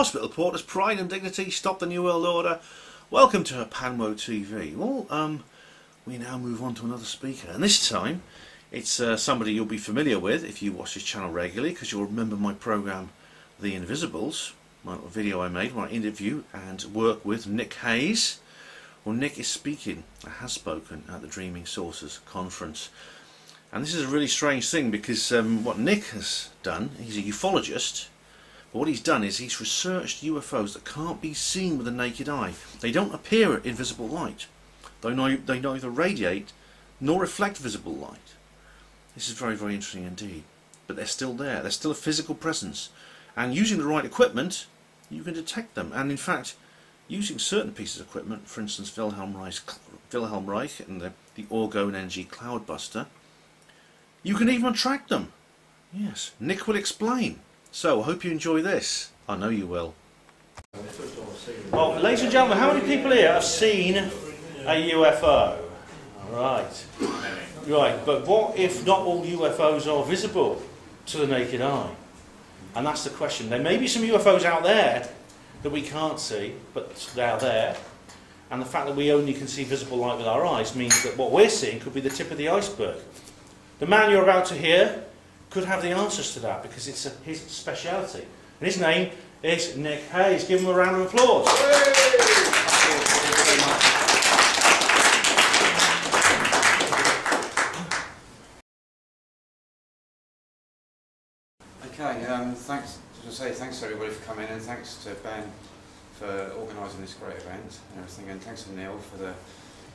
hospital porters, pride and dignity, stop the New World Order. Welcome to Panwo TV. Well, we now move on to another speaker, and this time it's somebody you'll be familiar with if you watch this channel regularly, because you'll remember my program The Invisibles, my little video I made where I interview and work with Nik Hayes. Well, Nik is speaking, has spoken at the Dreaming Sources conference. And this is a really strange thing, because what Nik has done, he's a ufologist, but what he's done is he's researched UFOs that can't be seen with the naked eye. They don't appear in visible light. They neither radiate nor reflect visible light. This is very, very interesting indeed. But they're still there. They're still a physical presence. And using the right equipment, you can detect them. And in fact, using certain pieces of equipment, for instance Wilhelm Reich and the Orgone NG Cloudbuster, you can even track them. Yes, Nik will explain. So, I hope you enjoy this. I know you will. Well, ladies and gentlemen, how many people here have seen a UFO? Right. Right, but what if not all UFOs are visible to the naked eye? And that's the question. There may be some UFOs out there that we can't see, but they're there. And the fact that we only can see visible light with our eyes means that what we're seeing could be the tip of the iceberg. The man you're about to hear could have the answers to that, because it's his speciality. And his name is Nik Hayes. Give him a round of applause. Okay, thanks to everybody for coming, and thanks to Ben for organising this great event and everything, and thanks to Neil for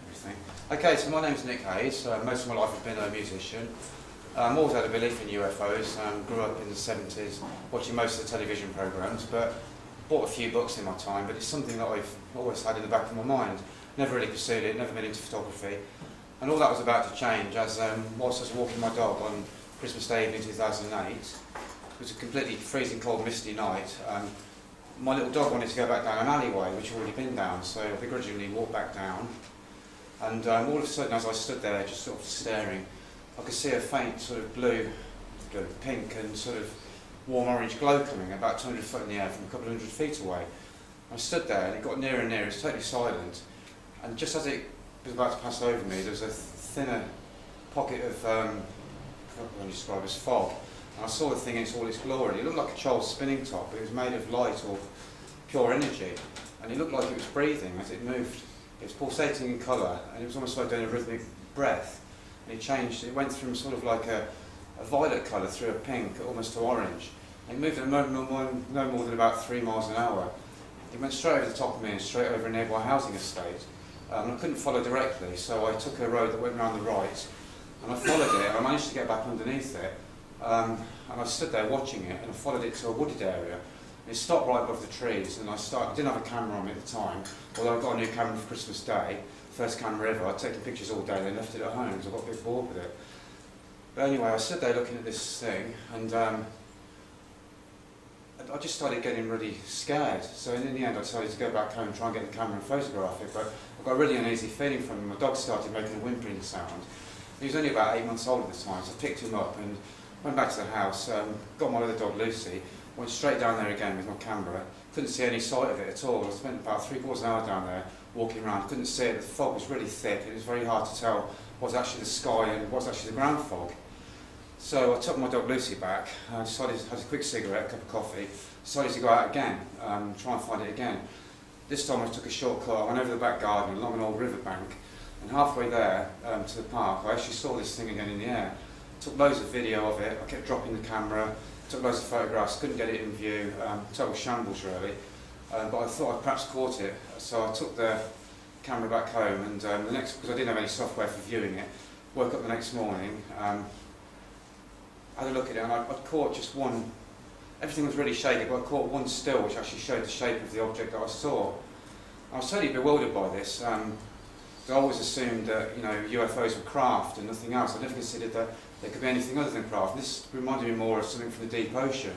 everything. Okay, so my name's Nik Hayes. Most of my life I've been a musician. I've always had a belief in UFOs. Grew up in the 70s watching most of the television programmes, but bought a few books in my time, but it's something that I've always had in the back of my mind. Never really pursued it, never been into photography. And all that was about to change as whilst I was walking my dog on Christmas Day evening 2008. It was a completely freezing cold, misty night. My little dog wanted to go back down an alleyway, which I'd already been down, so I begrudgingly walked back down. And all of a sudden, as I stood there just sort of staring, I could see a faint sort of blue, pink and sort of warm orange glow coming about 200 foot in the air from a couple of hundred feet away. I stood there and it got nearer and nearer. It was totally silent, and just as it was about to pass over me, there was a thinner pocket of what can I describe as fog, and I saw the thing in all its glory. It looked like a child's spinning top, but it was made of light or pure energy, and it looked like it was breathing as it moved. It was pulsating in colour, and it was almost like doing a rhythmic breath. And it changed. It went from sort of like a violet colour through a pink, almost to orange. And it moved at no more than about 3 miles an hour. It went straight over the top of me and straight over a nearby housing estate. And I couldn't follow directly, so I took a road that went round the right, and I followed it, and I managed to get back underneath it. And I stood there watching it, and I followed it to a wooded area. It stopped right above the trees, and I didn't have a camera on me at the time, although I got a new camera for Christmas Day, first camera ever. I'd taken pictures all day, then left it at home because I got a bit bored with it. But anyway, I stood there looking at this thing, and I just started getting really scared. So in the end, I decided to go back home and try and get the camera and photograph it, but I got a really uneasy feeling from him. My dog started making a whimpering sound. He was only about 8 months old at the time, so I picked him up and went back to the house, got my other dog Lucy, went straight down there again with my camera. Couldn't see any sight of it at all. I spent about 3/4 of an hour down there walking around. Couldn't see it. The fog was really thick. It was very hard to tell what's actually the sky and what's actually the ground fog. So I took my dog Lucy back. I decided to have a quick cigarette, a cup of coffee. Decided to go out again, try and find it again. This time I took a shortcut. I went over the back garden along an old riverbank, and halfway there to the park, I actually saw this thing again in the air. Took loads of video of it. I kept dropping the camera. Took loads of photographs, couldn't get it in view, total shambles really, but I thought I'd perhaps caught it, so I took the camera back home, and because I didn't have any software for viewing it, woke up the next morning, had a look at it, and I'd caught just one. Everything was really shaky, but I caught one still which actually showed the shape of the object that I saw. I was totally bewildered by this. I always assumed that UFOs were craft and nothing else. I never considered that there could be anything other than craft. This reminded me more of something from the deep ocean,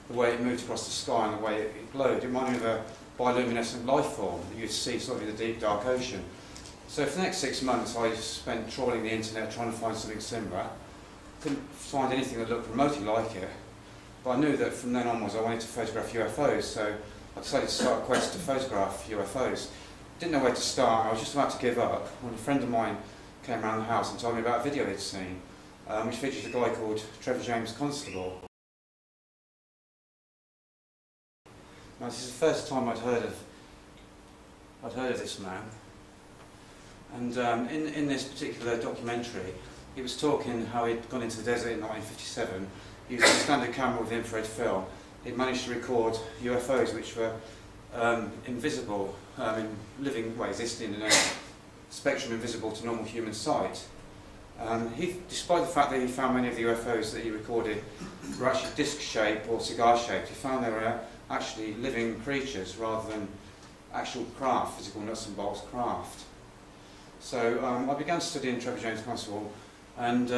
the way it moved across the sky and the way it glowed. It reminded me of a bioluminescent life form that you'd see sort of in the deep dark ocean. So for the next 6 months I spent trawling the internet trying to find something similar. Couldn't find anything that looked remotely like it, but I knew that from then onwards I wanted to photograph UFOs, so I decided to start a quest to photograph UFOs. Didn't know where to start. I was just about to give up when a friend of mine came around the house and told me about a video he'd seen, which features a guy called Trevor James Constable. Now, this is the first time I'd heard of this man, and in this particular documentary, he was talking how he'd gone into the desert in 1957 using a standard camera with infrared film. He'd managed to record UFOs which were invisible, existing in a spectrum invisible to normal human sight. Despite the fact that he found many of the UFOs that he recorded were actually disc-shaped or cigar-shaped, he found they were actually living creatures rather than actual craft, physical nuts and bolts craft. So I began studying Trevor James Constable, and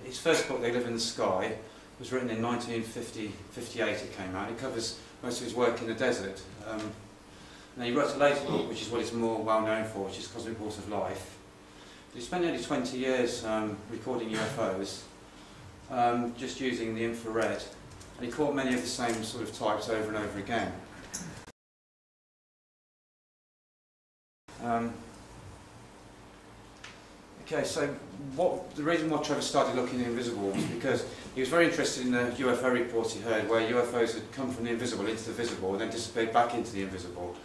his first book, They Live in the Sky, was written in 1958. It came out. It covers most of his work in the desert. And he wrote a later book, which is what he's more well known for, which is Cosmic Wars of Life. He spent nearly 20 years recording UFOs, just using the infrared, and he caught many of the same sort of types over and over again. Okay, so the reason why Trevor started looking at the invisible was because he was very interested in the UFO reports he heard, where UFOs had come from the invisible into the visible and then disappeared back into the invisible.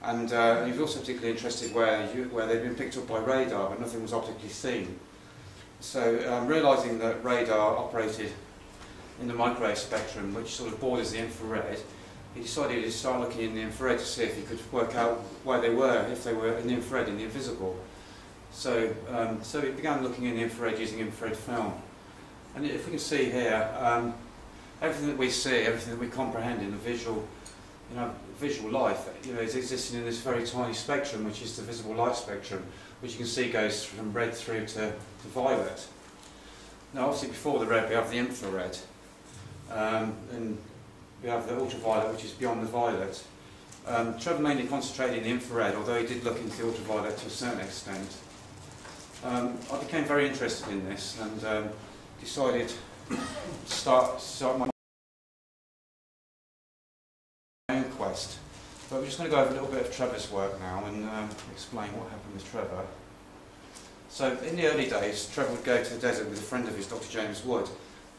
And he was also particularly interested where they'd been picked up by radar, but nothing was optically seen. So realising that radar operated in the microwave spectrum, which sort of borders the infrared, he decided to start looking in the infrared to see if he could work out where they were, if they were in the infrared, in the invisible. So he began looking in the infrared using infrared film. And if we can see here, everything that we see, everything that we comprehend in the visual life, is existing in this very tiny spectrum, which is the visible light spectrum, which you can see goes from red through to violet. Now, obviously, before the red, we have the infrared, and we have the ultraviolet, which is beyond the violet. Trevor mainly concentrated in the infrared, although he did look into the ultraviolet to a certain extent. I became very interested in this and decided to start my own quest. But we're just going to go over a little bit of Trevor's work now and explain what happened with Trevor. So in the early days, Trevor would go to the desert with a friend of his, Dr. James Wood.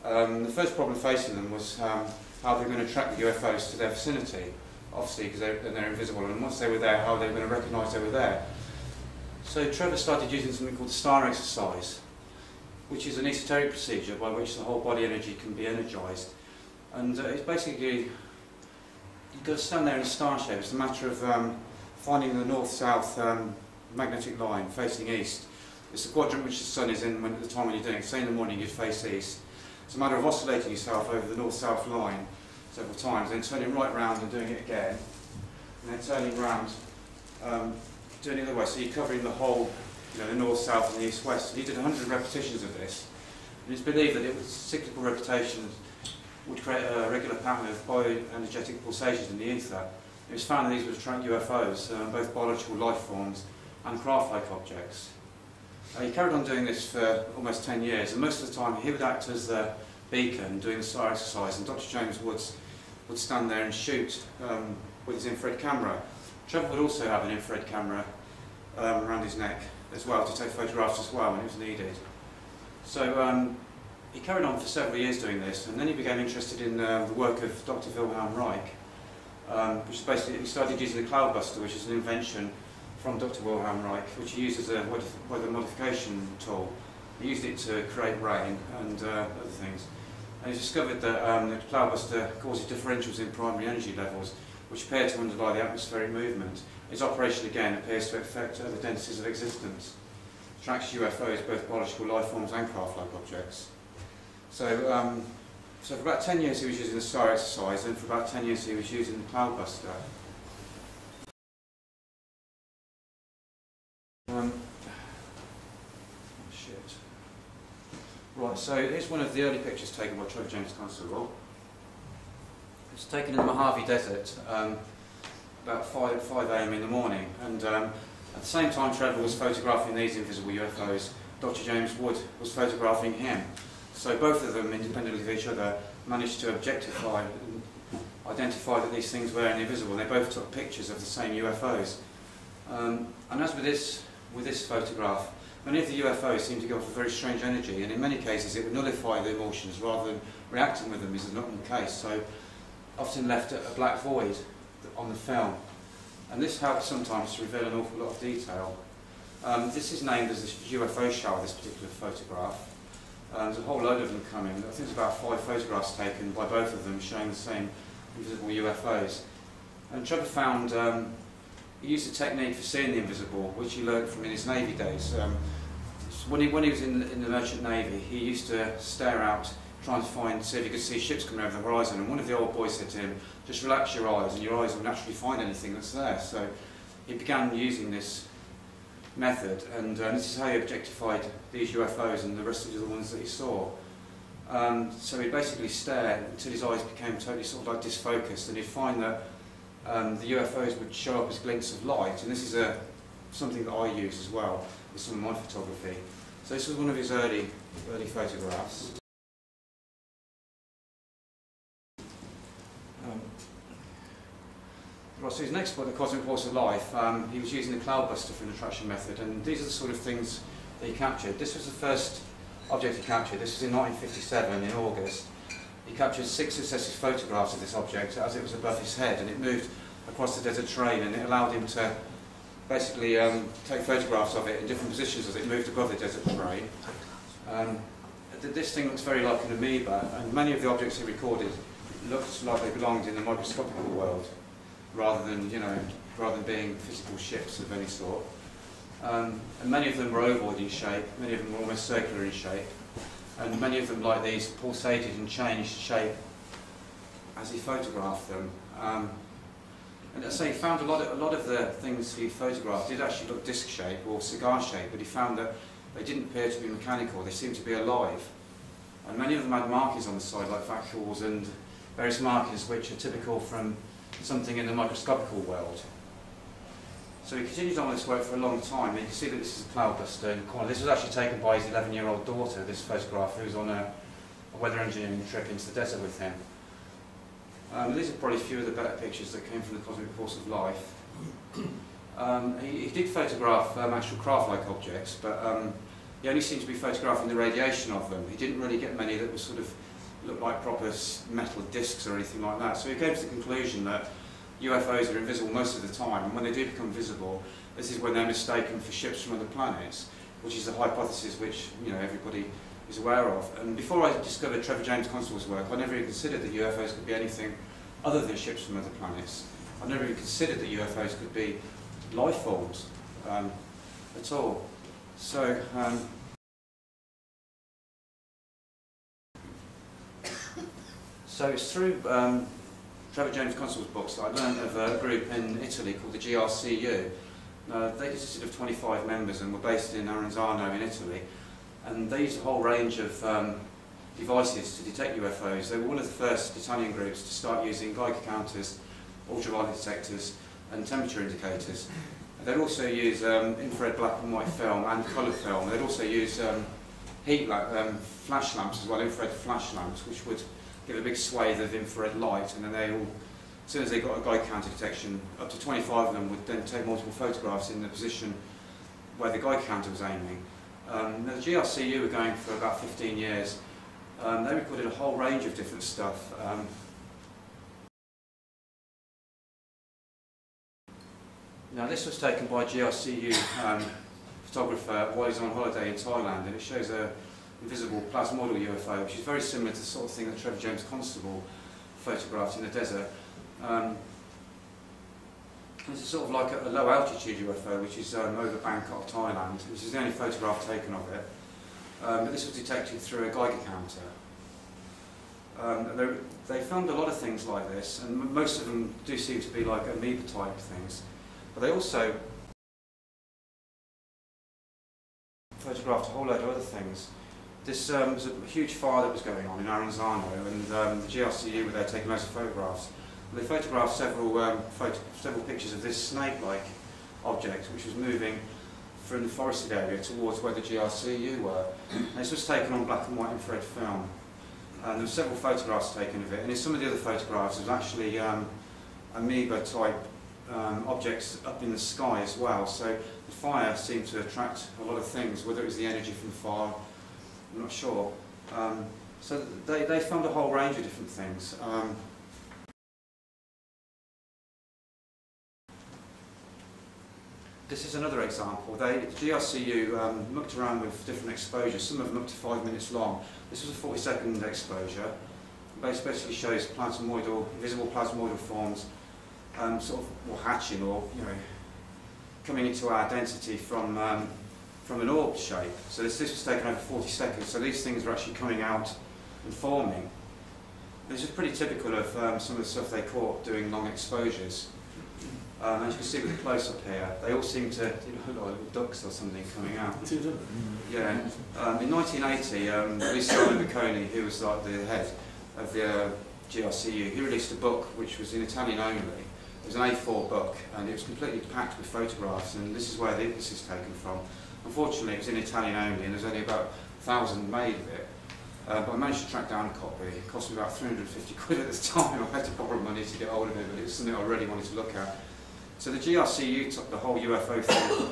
The first problem facing them was how they were going to track the UFOs to their vicinity, obviously because they're invisible, and once they were there, how they were going to recognise they were there. So Trevor started using something called the star exercise, which is an esoteric procedure by which the whole body energy can be energised. And it's basically, you've got to stand there in a star shape. It's a matter of finding the north-south magnetic line facing east. It's the quadrant which the sun is in at the time when you're doing it. Say in the morning you'd face east. It's a matter of oscillating yourself over the north-south line several times, then turning right round and doing it again, and then turning round, doing it the other way. So you're covering the whole, the north-south and the east-west. And he did 100 repetitions of this. And it's believed that cyclical repetitions would create a regular pattern of bioenergetic pulsations in the ether. It was found that these would attract UFOs, both biological life forms and craft-like objects. He carried on doing this for almost 10 years, and most of the time he would act as the beacon doing the star exercise, and Dr. James would stand there and shoot with his infrared camera. Trevor would also have an infrared camera around his neck as well to take photographs as well when it was needed. So he carried on for several years doing this, and then he became interested in the work of Dr. Wilhelm Reich, which is basically, he started using the cloudbuster, which is an invention from Dr. Wilhelm Reich, which he used as a weather modification tool. He used it to create rain and other things. And he discovered that the cloudbuster causes differentials in primary energy levels, which appear to underlie the atmospheric movement. Its operation again appears to affect other densities of existence. It tracks UFOs, both biological life forms and craft-like objects. So, so for about 10 years he was using the star exercise, and for about 10 years he was using the cloudbuster. Right, so here's one of the early pictures taken by Trevor James Constable. It's taken in the Mojave Desert about 5 AM in the morning, and at the same time Trevor was photographing these invisible UFOs, Dr. James Wood was photographing him. So both of them, independently of each other, managed to objectify identified that these things were invisible. They both took pictures of the same UFOs. And as with this photograph, many of the UFOs seem to give off a very strange energy, and in many cases it would nullify the emotions rather than reacting with them, is not the case. So often left a black void on the film. And this helps sometimes to reveal an awful lot of detail. This is named as the UFO shower, this particular photograph. There's a whole load of them coming. I think there's about 5 photographs taken by both of them showing the same invisible UFOs. And Trevor found, he used a technique for seeing the invisible, which he learned from in his Navy days. When he was in the Merchant Navy, he used to stare out, trying to see if he could see ships coming over the horizon. And one of the old boys said to him, just relax your eyes and your eyes will naturally find anything that's there. So he began using this method, and this is how he objectified these UFOs and the rest of the ones that he saw. So he'd basically stare until his eyes became totally sort of like disfocused, and he'd find that the UFOs would show up as glints of light, and this is something that I use as well with some of my photography. So this was one of his early photographs. Right, so his next book, The Cosmic Force of Life, he was using the cloudbuster for an attraction method, and these are the sort of things that he captured. This was the first object he captured. This was in 1957, in August. He captured 6 successive photographs of this object as it was above his head, and it moved across the desert terrain, and it allowed him to basically take photographs of it in different positions as it moved above the desert terrain. This thing looks very like an amoeba, and many of the objects he recorded looked like they belonged in the microscopical world, rather than being physical ships of any sort. And many of them were ovoid in shape, many of them were almost circular in shape, and many of them, like these, pulsated and changed shape as he photographed them. And as I say, he found a lot of the things he photographed did actually look disc shape or cigar shape, but he found that they didn't appear to be mechanical, they seemed to be alive. And many of them had markings on the side, like vacuoles and various markings which are typical from something in the microscopical world. So he continued on with this work for a long time, and you can see that this is a cloudbuster in the corner. This was actually taken by his 11-year-old daughter, this photograph, who was on a weather engineering trip into the desert with him. These are probably a few of the better pictures that came from The Cosmic Force of Life. He did photograph actual craft-like objects, but he only seemed to be photographing the radiation of them. He didn't really get many that were sort of looked like proper metal discs or anything like that. So he came to the conclusion that UFOs are invisible most of the time, and when they do become visible, this is when they're mistaken for ships from other planets, which is a hypothesis which everybody is aware of. And before I discovered Trevor James Constable's work, I never even considered that UFOs could be anything other than ships from other planets. I never even considered that UFOs could be life forms at all. So So it's through Trevor James Constable's books that I learned of a group in Italy called the GRCU. They consisted of 25 members and were based in Arenzano in Italy. And they used a whole range of devices to detect UFOs. They were one of the first Italian groups to start using Geiger counters, ultraviolet detectors and temperature indicators. They'd also use infrared black and white film and colour film. They'd also use flash lamps as well, infrared flash lamps, which would give a big swathe of infrared light, and then they all, as soon as they got a Geiger counter detection, up to 25 of them would then take multiple photographs in the position where the Geiger counter was aiming. Now the GRCU were going for about 15 years. They recorded a whole range of different stuff. Now this was taken by a GRCU photographer while he's on holiday in Thailand, and it shows a invisible plasmodal UFO, which is very similar to the sort of thing that Trevor James Constable photographed in the desert. This is sort of like a low altitude UFO, which is over Bangkok, Thailand, which is the only photograph taken of it. But this was detected through a Geiger counter. They filmed a lot of things like this, and most of them do seem to be like amoeba type things. But they also photographed a whole load of other things. This was a huge fire that was going on in Arenzano, and the GRCU were there taking loads of photographs. They photographed several pictures of this snake-like object, which was moving from the forested area towards where the GRCU were. And this was taken on black and white infrared film. And there were several photographs taken of it, and in some of the other photographs there's actually amoeba type objects up in the sky as well. So the fire seemed to attract a lot of things, whether it was the energy from the fire, I'm not sure. So they found a whole range of different things. This is another example. The GRCU mucked around with different exposures, some of them up to 5 minutes long. This was a 40-second exposure. It basically shows plasmoidal, visible plasmoidal forms sort of hatching or coming into our density from an orb shape. So this was taken over 40 seconds. So these things are actually coming out and forming. This is pretty typical of some of the stuff they caught doing long exposures. As you can see with the close-up here, they all seem to look like little ducks or something coming out. Yeah. In 1980, Luciano Bocconi, who was like the head of the GRCU, he released a book which was in Italian only. It was an A4 book, and it was completely packed with photographs, and this is where this is taken from. Unfortunately, it was in Italian only, and there's only about 1,000 made of it. But I managed to track down a copy. It cost me about 350 quid at the time. I had to borrow money to get hold of it, but it was something I really wanted to look at. So the GRCU took the whole UFO thing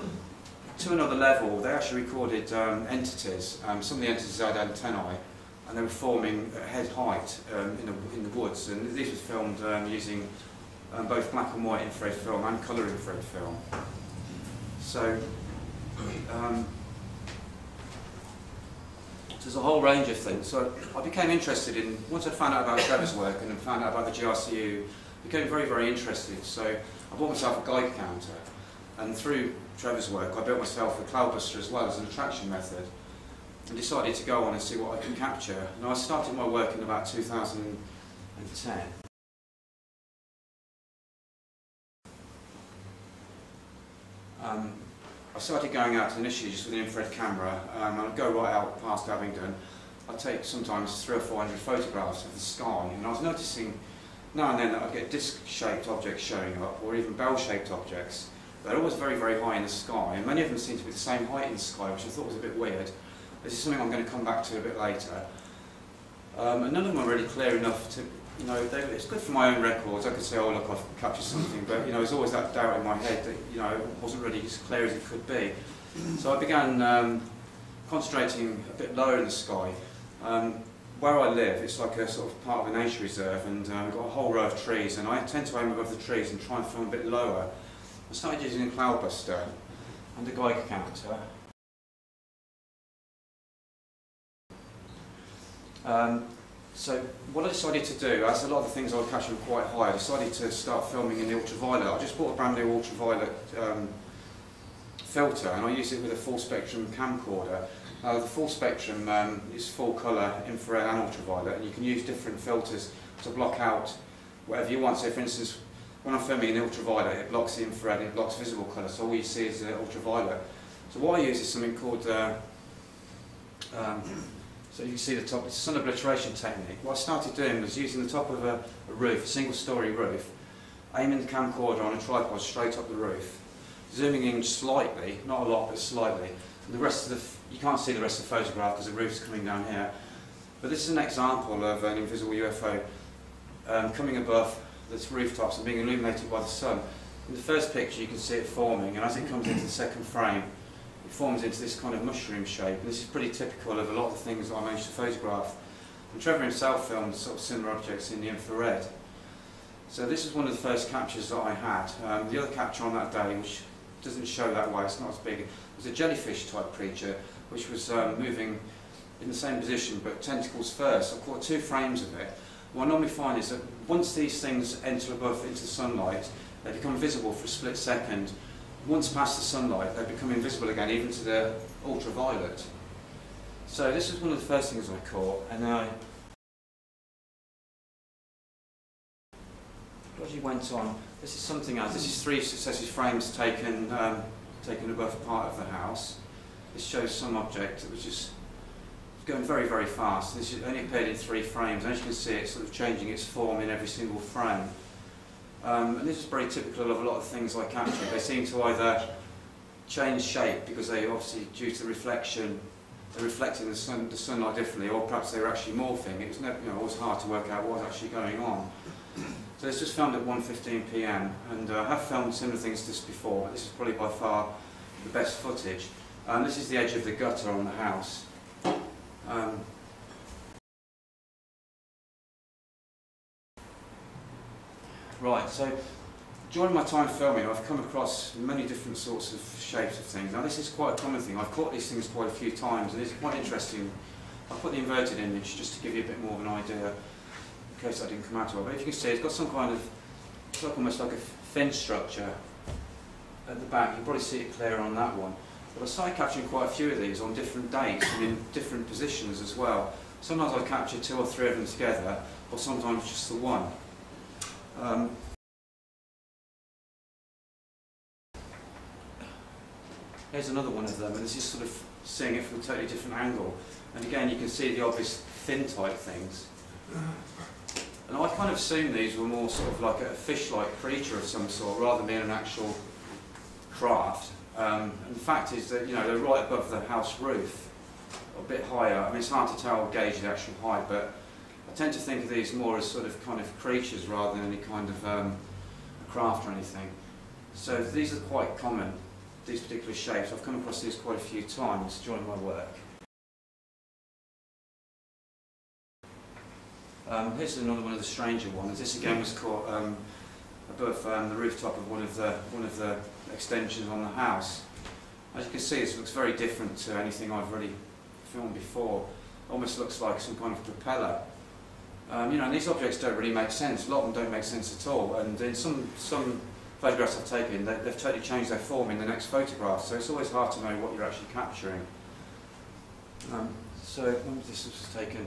to another level. They actually recorded entities. Some of the entities had antennae, and they were forming at head height in the woods. And these were filmed using both black and white infrared film and colour infrared film. So there's a whole range of things. So I became interested in, once I found out about Trevor's work and found out about the GRCU, I became very, very interested. So I bought myself a Geiger counter, and through Trevor's work I built myself a cloudbuster as well as an attraction method, and decided to go on and see what I can capture. And I started my work in about 2010. I started going out initially just with an infrared camera, and I'd go right out past Abingdon. I'd take sometimes 300 or 400 photographs of the sky, and I was noticing now and then that I'd get disc-shaped objects showing up, or even bell-shaped objects. They're always very, very high in the sky, and many of them seem to be the same height in the sky, which I thought was a bit weird. This is something I'm going to come back to a bit later. And none of them are really clear enough to, it's good for my own records. I could say, oh look, I've captured something, but there's always that doubt in my head that it wasn't really as clear as it could be. So I began concentrating a bit lower in the sky. Where I live, it's like a sort of part of a nature reserve, and we've got a whole row of trees, and I tend to aim above the trees and try and film a bit lower. I started using a cloudbuster and a Geiger counter. So what I decided to do, as a lot of the things I was catching were quite high, I decided to start filming in the ultraviolet. I just bought a brand new ultraviolet filter, and I use it with a full spectrum camcorder. The full spectrum is full colour, infrared and ultraviolet, and you can use different filters to block out whatever you want. So for instance, when I'm filming in ultraviolet, it blocks the infrared and it blocks visible colour, so all you see is the ultraviolet. So what I use is something called so you can see the top, it's a sun obliteration technique. What I started doing was using the top of a roof, a single-storey roof, aiming the camcorder on a tripod straight up the roof, zooming in slightly, not a lot, but slightly. And the rest of you can't see the rest of the photograph because the roof's coming down here. But this is an example of an invisible UFO coming above the rooftops and being illuminated by the sun. In the first picture you can see it forming, and as it comes into the second frame, it forms into this kind of mushroom shape. And this is pretty typical of a lot of the things that I managed to photograph. And Trevor himself filmed sort of similar objects in the infrared. So this is one of the first captures that I had. The other capture on that day, which doesn't show that way, it's not as big, was a jellyfish type creature which was moving in the same position but tentacles first. I caught 2 frames of it. What I normally find is that once these things enter above into the sunlight, they become visible for a split second. Once past the sunlight, they become invisible again, even to the ultraviolet. So this was one of the first things I caught, and I gradually went on. This is something else. This is 3 successive frames taken above part of the house. This shows some object that was just going very, very fast. This only appeared in 3 frames. As you can see, it's sort of changing its form in every single frame. And this is very typical of a lot of things I captured. They seem to either change shape because they obviously, due to reflection, they're reflecting the sunlight differently, or perhaps they were actually morphing. It was never, always hard to work out what was actually going on. So it's just filmed at 1:15 p.m. and I have filmed similar things to this before, but this is probably by far the best footage. This is the edge of the gutter on the house. Right, so during my time filming, I've come across many different sorts of shapes of things. Now this is quite a common thing. I've caught these things quite a few times, and it's quite interesting. I've put the inverted image just to give you a bit more of an idea, in case I didn't come out well. But if you can see, it's got some kind of, it's like almost like a fin structure at the back. You can probably see it clearer on that one. But I started capturing quite a few of these on different dates and in different positions as well. Sometimes I capture 2 or 3 of them together, or sometimes just the one. Here's another one of them, and this is sort of seeing it from a totally different angle. And again, you can see the obvious fin type things. And I kind of assumed these were more sort of like a fish-like creature of some sort, rather than being an actual craft. And the fact is that, they're right above the house roof, a bit higher. I mean, it's hard to tell, gauge the actual height, but I tend to think of these more as sort of kind of creatures rather than any kind of a craft or anything. So these are quite common, these particular shapes. I've come across these quite a few times during my work. Here's another one of the stranger ones. This again was caught above the rooftop of one of the extensions on the house. As you can see, this looks very different to anything I've really filmed before. Almost looks like some kind of propeller. And these objects don't really make sense. A lot of them don't make sense at all. And in some photographs I've taken, they've totally changed their form in the next photograph. So it's always hard to know what you're actually capturing. So this was taken in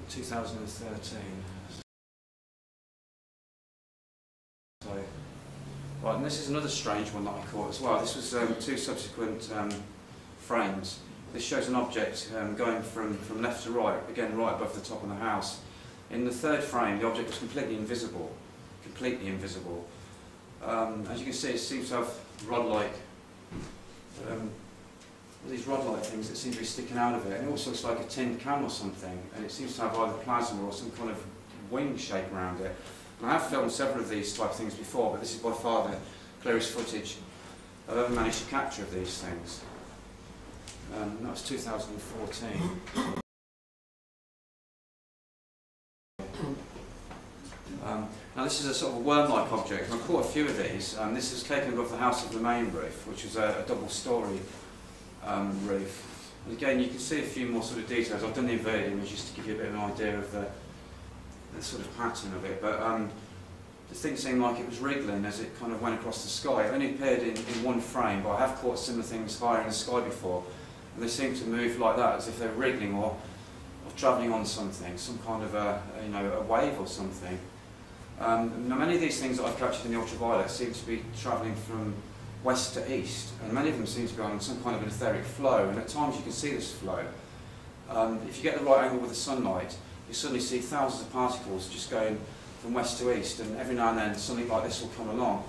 2013. Right, and this is another strange one that I caught as well. This was 2 subsequent frames. This shows an object going from left to right, again right above the top of the house. In the 3rd frame, the object was completely invisible. Completely invisible. As you can see, it seems to have rod-like, these rod-like things that seem to be sticking out of it. And it also looks like a tin can or something, and it seems to have either plasma or some kind of wing shape around it. And I have filmed several of these type of things before, but this is by far the clearest footage I've ever managed to capture of these things. That was 2014. Now this is a sort of worm-like object, and I've caught a few of these. This is taken above the house of the main roof, which was a double-storey roof. And again, you can see a few more sort of details. I've done the inverted image just to give you a bit of an idea of the sort of pattern of it, but the thing seemed like it was wriggling as it kind of went across the sky. It only appeared in one frame, but I have caught similar things higher in the sky before, and they seem to move like that, as if they're wriggling or travelling on something, some kind of a wave or something. Now many of these things that I've captured in the ultraviolet seem to be travelling from west to east, and many of them seem to be on some kind of an etheric flow, and at times you can see this flow. If you get the right angle with the sunlight, you suddenly see thousands of particles just going from west to east, and every now and then something like this will come along.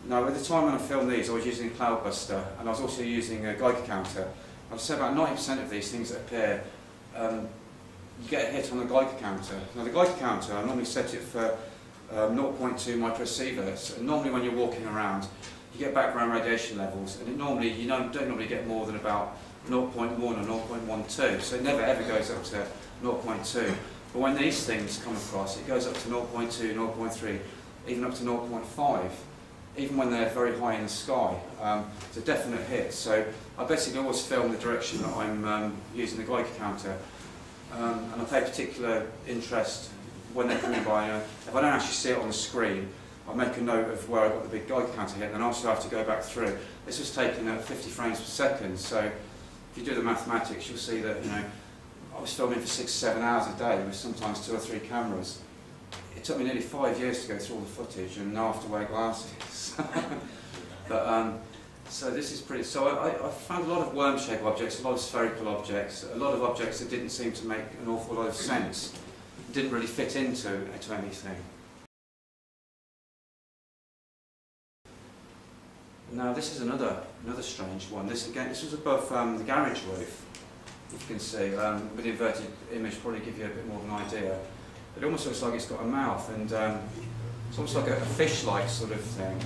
Now, at the time when I filmed these, I was using a cloudbuster, and I was also using a Geiger counter. I'd say about 90% of these things that appear, you get a hit on the Geiger counter. Now, the Geiger counter, I normally set it for 0.2 microsieverts, and normally when you're walking around, you get background radiation levels, and you don't normally get more than about 0.1 or 0.12, so it never ever goes up to 0.2. But when these things come across, it goes up to 0.2, 0.3, even up to 0.5, even when they're very high in the sky. It's a definite hit. So I basically always film the direction that I'm using the Geiger counter, and I pay particular interest when they're coming by. If I don't actually see it on the screen, I make a note of where I got the big Geiger counter hit, and then I also have to go back through. This was taken at 50 frames per second, so if you do the mathematics, you'll see that I was filming for 6 or 7 hours a day with sometimes 2 or 3 cameras. It took me nearly 5 years to go through all the footage, and now I have to wear glasses. But so this is pretty. So I found a lot of worm-shaped objects, a lot of spherical objects, a lot of objects that didn't seem to make an awful lot of sense, didn't really fit into anything. Now this is another strange one. This was above the garage roof. if you can see, with the inverted image probably give you a bit more of an idea. It almost looks like it's got a mouth, and it's almost like a fish-like sort of thing.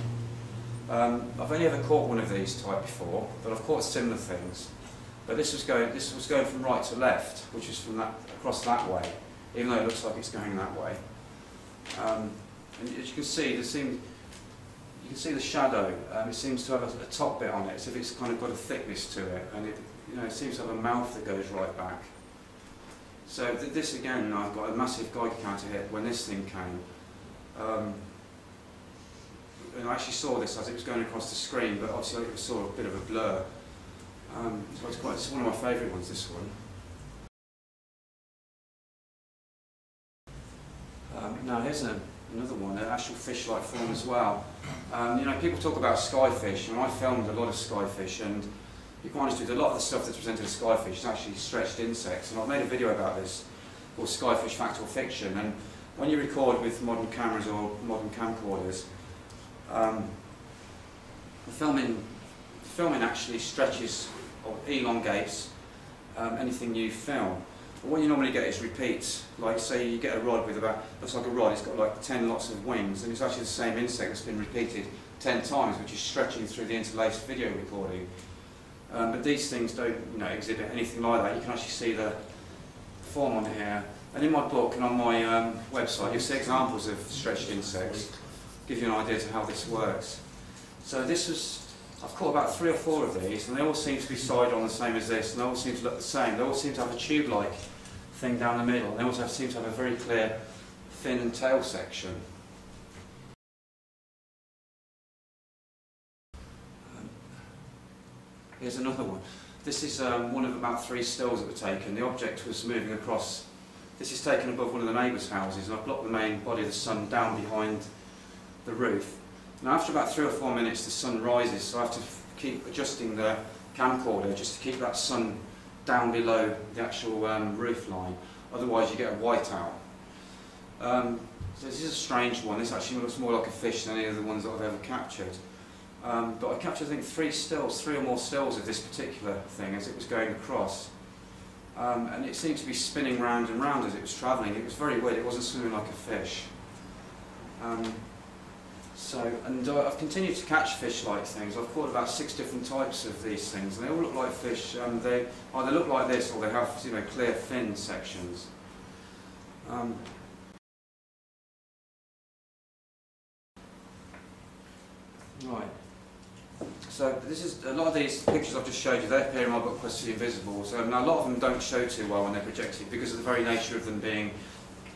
I've only ever caught one of these type before, but I've caught similar things. But this was going from right to left, which is from across that way, even though it looks like it's going that way. And as you can see, you can see the shadow. It seems to have a top bit on it, as if it's kind of got a thickness to it, and it seems to have a mouth that goes right back. So this again, I've got a massive Geiger counter hit when this thing came. And I actually saw this as it was going across the screen, but obviously I saw a bit of a blur. So it's one of my favourite ones, this one. Now here's another one, an actual fish-like form as well. People talk about skyfish, and I filmed a lot of skyfish, and to be quite honest with you, a lot of the stuff that's presented as skyfish is actually stretched insects, and I've made a video about this called Skyfish Fact or Fiction. And when you record with modern cameras or modern camcorders, the filming actually stretches or elongates anything you film. But what you normally get is repeats. Like, say you get a rod with looks like a rod, it's got like 10 lots of wings, and it's actually the same insect that's been repeated 10 times, which is stretching through the interlaced video recording. But these things don't exhibit anything like that. You can actually see the form on here. And in my book and on my website, you'll see examples of stretched insects. Give you an idea to how this works. So I've caught about 3 or 4 of these, and they all seem to be side on the same as this, and they all seem to look the same. They all seem to have a tube-like thing down the middle, and they also seem to have a very clear fin and tail section. Here's another one. This is one of about 3 stills that were taken. The object was moving across. This is taken above one of the neighbours' houses, and I've blocked the main body of the sun down behind the roof. Now after about 3 or 4 minutes the sun rises, so I have to keep adjusting the camcorder just to keep that sun down below the actual roof line, otherwise you get a whiteout. So this is a strange one. This actually looks more like a fish than any of the ones that I've ever captured. But I captured, I think, 3 or more stills of this particular thing as it was going across. And it seemed to be spinning round and round as it was travelling. It was very weird, it wasn't swimming like a fish. I've continued to catch fish-like things. I've caught about 6 different types of these things, and they all look like fish. They either look like this, or they have clear fin sections. Right. So this is a lot of these pictures I've just showed you. They appear in my book, Quest for the Invisibles. Now a lot of them don't show too well when they're projected because of the very nature of them being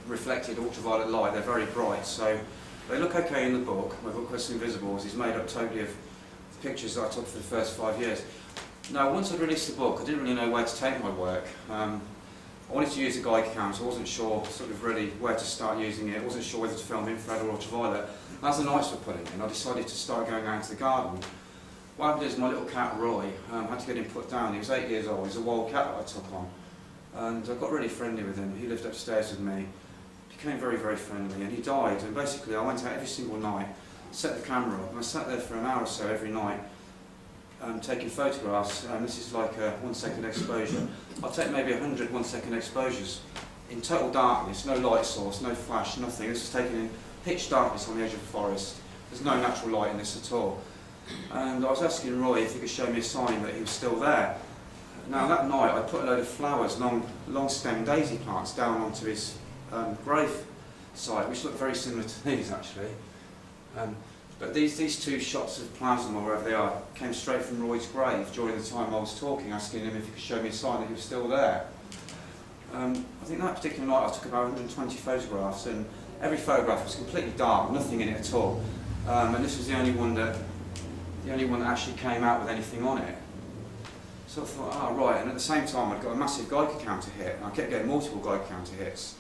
reflected ultraviolet light. They're very bright, so they look okay in the book. My book, Quest for the Invisibles, is made up totally of the pictures that I took for the first 5 years. Now, once I'd released the book, I didn't really know where to take my work. I wanted to use a Geiger counter. I wasn't sure really where to start using it. I wasn't sure whether to film infrared or ultraviolet. And as the nights were putting in, I decided to start going out into the garden. What happened is my little cat Roy, had to get him put down. He was 8 years old. He's a wild cat that I took on. And I got really friendly with him. He lived upstairs with me. Became very, very friendly, and he died. And basically I went out every single night, set the camera up, and I sat there for an hour or so every night taking photographs. This is like a 1 second exposure. I'll take maybe 100 1-second exposures in total darkness, no light source, no flash, nothing. This was taken in pitch darkness on the edge of the forest. There's no natural light in this at all. And I was asking Roy if he could show me a sign that he was still there. Now that night I put a load of flowers, long stem daisy plants, down onto his grave site, which looked very similar to these actually. But these 2 shots of plasma, or wherever they are, came straight from Roy's grave during the time I was talking, asking him if he could show me a sign that he was still there. I think that particular night I took about 120 photographs, and every photograph was completely dark, nothing in it at all. And this was the only one that actually came out with anything on it. So I thought, oh right, and at the same time I'd got a massive Geiger counter hit, and I kept getting multiple Geiger counter hits.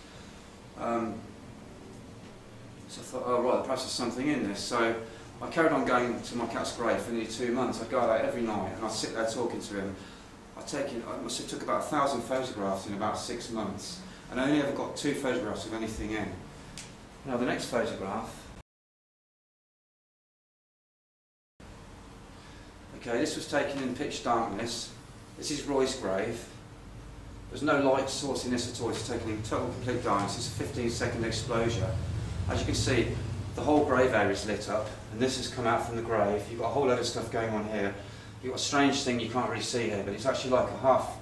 So I thought, oh right, perhaps there's something in this. So I carried on going to my cat's grave for nearly 2 months. I'd go out every night and I'd sit there talking to him. I must have took about 1,000 photographs in about 6 months, and I only ever got 2 photographs of anything in. Now the next photograph. Okay, this was taken in pitch darkness. This is Roy's grave. There's no light source in this at all. It's taken in total complete darkness. It's a 15-second exposure. As you can see, the whole grave area is lit up, and this has come out from the grave. You've got a whole load of stuff going on here. You've got a strange thing you can't really see here, but it's actually like a half,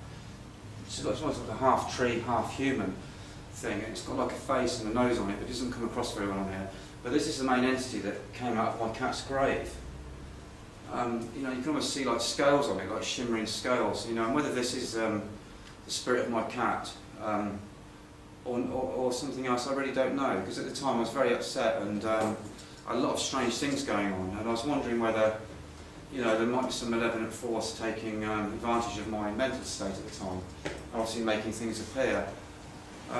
it's almost like a half tree, half human thing. And it's got like a face and a nose on it, but it doesn't come across very well on here. But this is the main entity that came out of my cat's grave. You know, you can almost see like scales on it, like shimmering scales. You know, and whether this is the spirit of my cat or something else, I really don't know. Because at the time I was very upset and a lot of strange things going on, and I was wondering whether, you know, there might be some malevolent force taking advantage of my mental state at the time, obviously making things appear.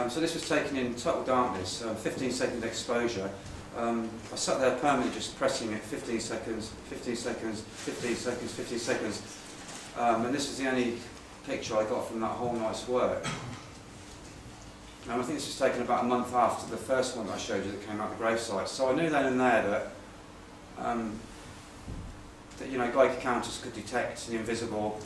So this was taken in total darkness, 15-second exposure. I sat there permanently just pressing it, 15 seconds, 15 seconds, 15 seconds, 15 seconds, and this was the only picture I got from that whole night's work. I think this was taken about a month after the first one that I showed you that came out of the gravesite. So I knew then and there that you know, Geiger counters could detect the invisible,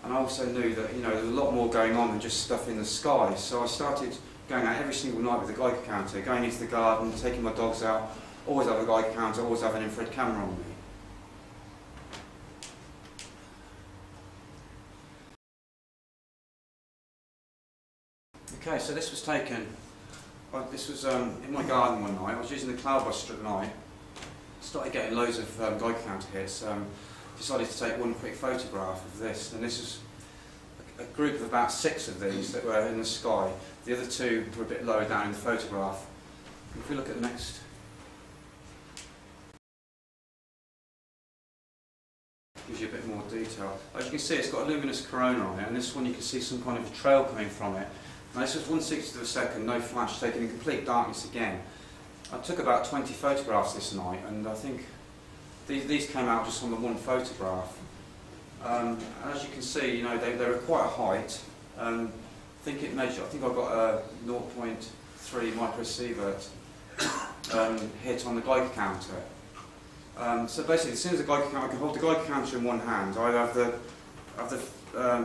and I also knew that, you know, there was a lot more going on than just stuff in the sky. So I started going out every single night with a Geiger counter, going into the garden, taking my dogs out, always have a Geiger counter, always have an infrared camera on me. Okay, so this was taken, this was in my garden one night. I was using the cloudbuster at night, started getting loads of Geiger counter hits, decided to take one quick photograph of this, and this was a group of about 6 of these that were in the sky. The other 2 were a bit lower down in the photograph. If we look at the next, gives you a bit more detail. As you can see, it's got a luminous corona on it, and this one you can see some kind of a trail coming from it. Now this was 1/60th of a second, no flash, taken in complete darkness again. I took about 20 photographs this night, and I think these came out just on the one photograph. As you can see, you know, they were quite a height. I think it measured, I think I got a 0.3 microsievert hit on the Geiger counter. So basically, as soon as the Geiger counter, I can hold the Geiger counter in one hand. I have the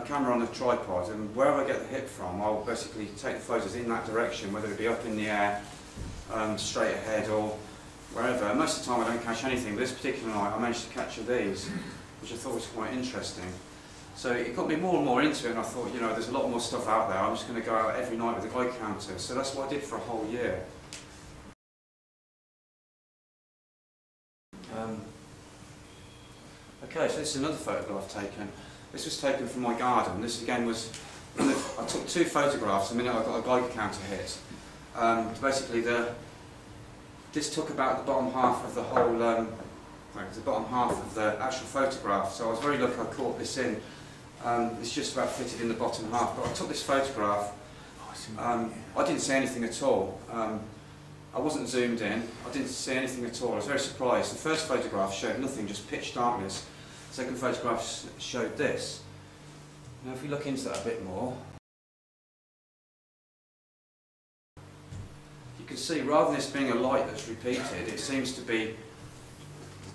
camera on the tripod, and wherever I get the hit from, I'll basically take the photos in that direction, whether it be up in the air, straight ahead, or wherever. Most of the time I don't catch anything, but this particular night I managed to capture these, which I thought was quite interesting. So it got me more and more into it, and I thought, you know, there's a lot more stuff out there. I'm just going to go out every night with a Geiger counter. So that's what I did for a whole year. Okay, so this is another photograph taken. This was taken from my garden. This again was, I took 2 photographs the minute I got a Geiger counter hit. Basically, this took about the bottom half of the whole, the bottom half of the actual photograph. So I was very lucky I caught this in. It's just about fitted in the bottom half. But I took this photograph. I didn't see anything at all. I wasn't zoomed in. I didn't see anything at all. I was very surprised. The first photograph showed nothing, just pitch darkness. The second photograph showed this. Now if we look into that a bit more, you can see rather than this being a light that's repeated, it seems to be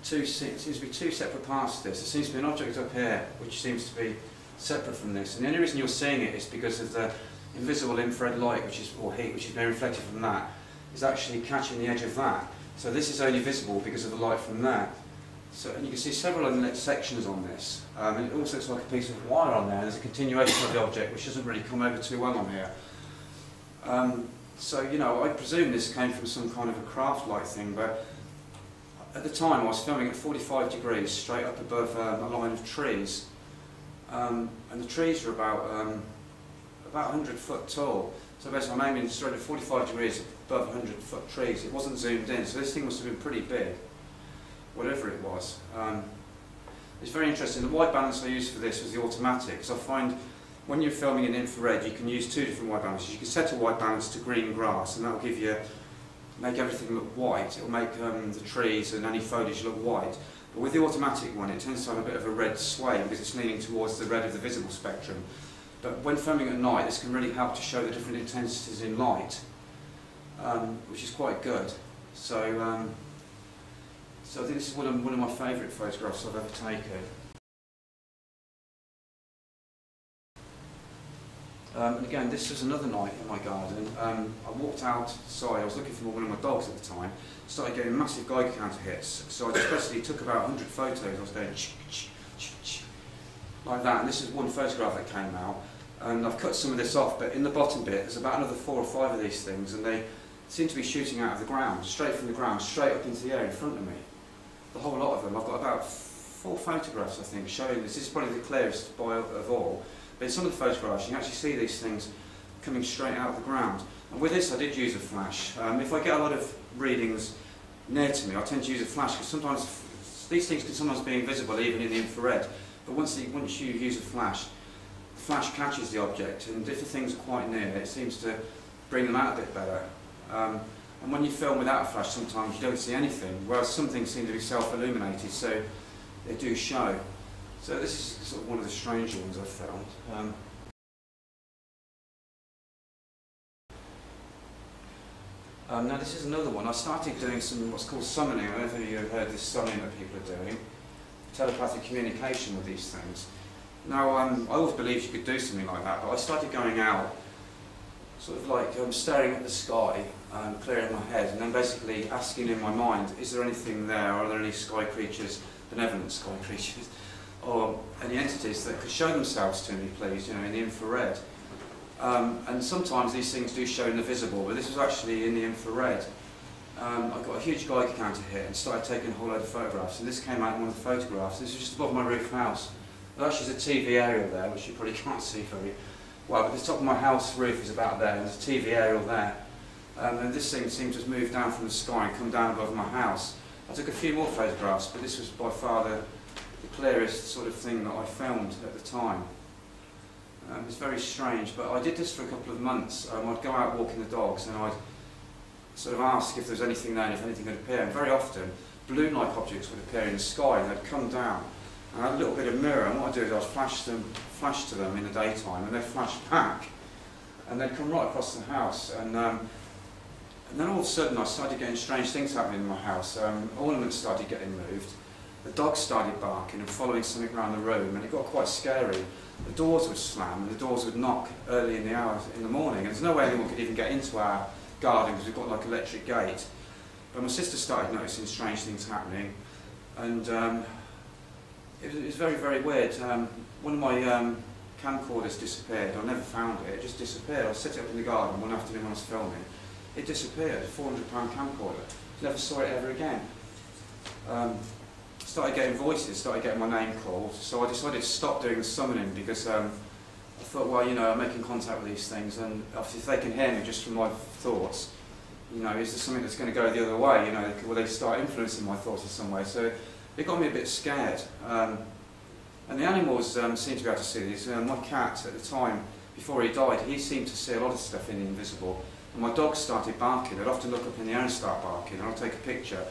2 separate parts of this. There seems to be an object up here which seems to be separate from this. And the only reason you're seeing it is because of the invisible infrared light, or heat, which is being reflected from that, is actually catching the edge of that. So this is only visible because of the light from there. So, and you can see several unlit sections on this. And it also looks like a piece of wire on there. There's a continuation of the object which doesn't really come over too well on here. So, you know, I presume this came from some kind of a craft light thing, but at the time I was filming at 45 degrees straight up above a line of trees. And the trees were about 100 foot tall. So basically I'm aiming straight at 45 degrees above 100 foot trees. It wasn't zoomed in, so this thing must have been pretty big, whatever it was. It's very interesting. The white balance I used for this was the automatic, because I find when you're filming in infrared you can use 2 different white balances. You can set a white balance to green grass, and that will give you, make everything look white. It will make the trees and any foliage look white. But with the automatic one it tends to have a bit of a red sway because it's leaning towards the red of the visible spectrum. But when filming at night, this can really help to show the different intensities in light, which is quite good. So, so I think this is one of my favourite photographs I've ever taken. And again, this was another night in my garden. I walked outside, I was looking for one of my dogs at the time, started getting massive Geiger counter hits. So I just basically took about 100 photos. I was going like that, and this is one photograph that came out. And I've cut some of this off, but in the bottom bit there's about another 4 or 5 of these things, and they seem to be shooting out of the ground, straight from the ground, straight up into the air in front of me. The whole lot of them. I've got about 4 photographs, I think, showing this. This is probably the clearest of all. But in some of the photographs, you can actually see these things coming straight out of the ground. And with this, I did use a flash. If I get a lot of readings near to me, I tend to use a flash, because sometimes these things can sometimes be invisible, even in the infrared. But once you use a flash, the flash catches the object, and if the things are quite near, it seems to bring them out a bit better. And when you film without a flash, sometimes you don't see anything, whereas some things seem to be self-illuminated, so they do show. So this is sort of one of the stranger ones I've found. Now this is another one. I started doing some what's called summoning. I don't know if you have heard this summoning that people are doing. Telepathic communication with these things. Now I always believed you could do something like that, but I started going out, sort of like staring at the sky, clearing my head, and then basically asking in my mind, is there anything there? Are there any sky creatures, benevolent sky creatures, or any entities that could show themselves to me, please, you know, in the infrared? And sometimes these things do show in the visible, but this was actually in the infrared. I got a huge Geiger counter hit and started taking a whole load of photographs, and this came out in one of the photographs. This was just above my roof house. There actually is a TV aerial there, which you probably can't see very well, but the top of my house roof is about there, and there's a TV aerial there. And this thing seemed to have moved down from the sky and come down above my house. I took a few more photographs, but this was by far the clearest sort of thing that I filmed at the time. It's very strange, but I did this for a couple of months. I'd go out walking the dogs, and I'd sort of ask if there was anything there and if anything would appear. And very often, balloon-like objects would appear in the sky, and they'd come down. And I had a little bit of mirror, and what I'd do is I'd flash to them in the daytime, and they'd flash back, and they'd come right across the house. And then all of a sudden, I started getting strange things happening in my house. Ornaments started getting moved. The dogs started barking and following something around the room, and it got quite scary. The doors would slam, and the doors would knock early in the hours in the morning. And there's no way anyone could even get into our garden because we've got like electric gate. But my sister started noticing strange things happening, and it was very, very weird. One of my camcorders disappeared. I never found it. It just disappeared. I set it up in the garden one afternoon when I was filming. It disappeared. A £400 camcorder. Never saw it ever again. Started getting voices, started getting my name called, so I decided to stop doing the summoning, because I thought, well, you know, I'm making contact with these things, and obviously if they can hear me just from my thoughts, you know, is there something that's going to go the other way, you know, will they start influencing my thoughts in some way? So it got me a bit scared. And the animals seemed to be able to see these. My cat, at the time, before he died, he seemed to see a lot of stuff in the invisible, and my dogs started barking. I'd often look up in the air and start barking, and I'd take a picture,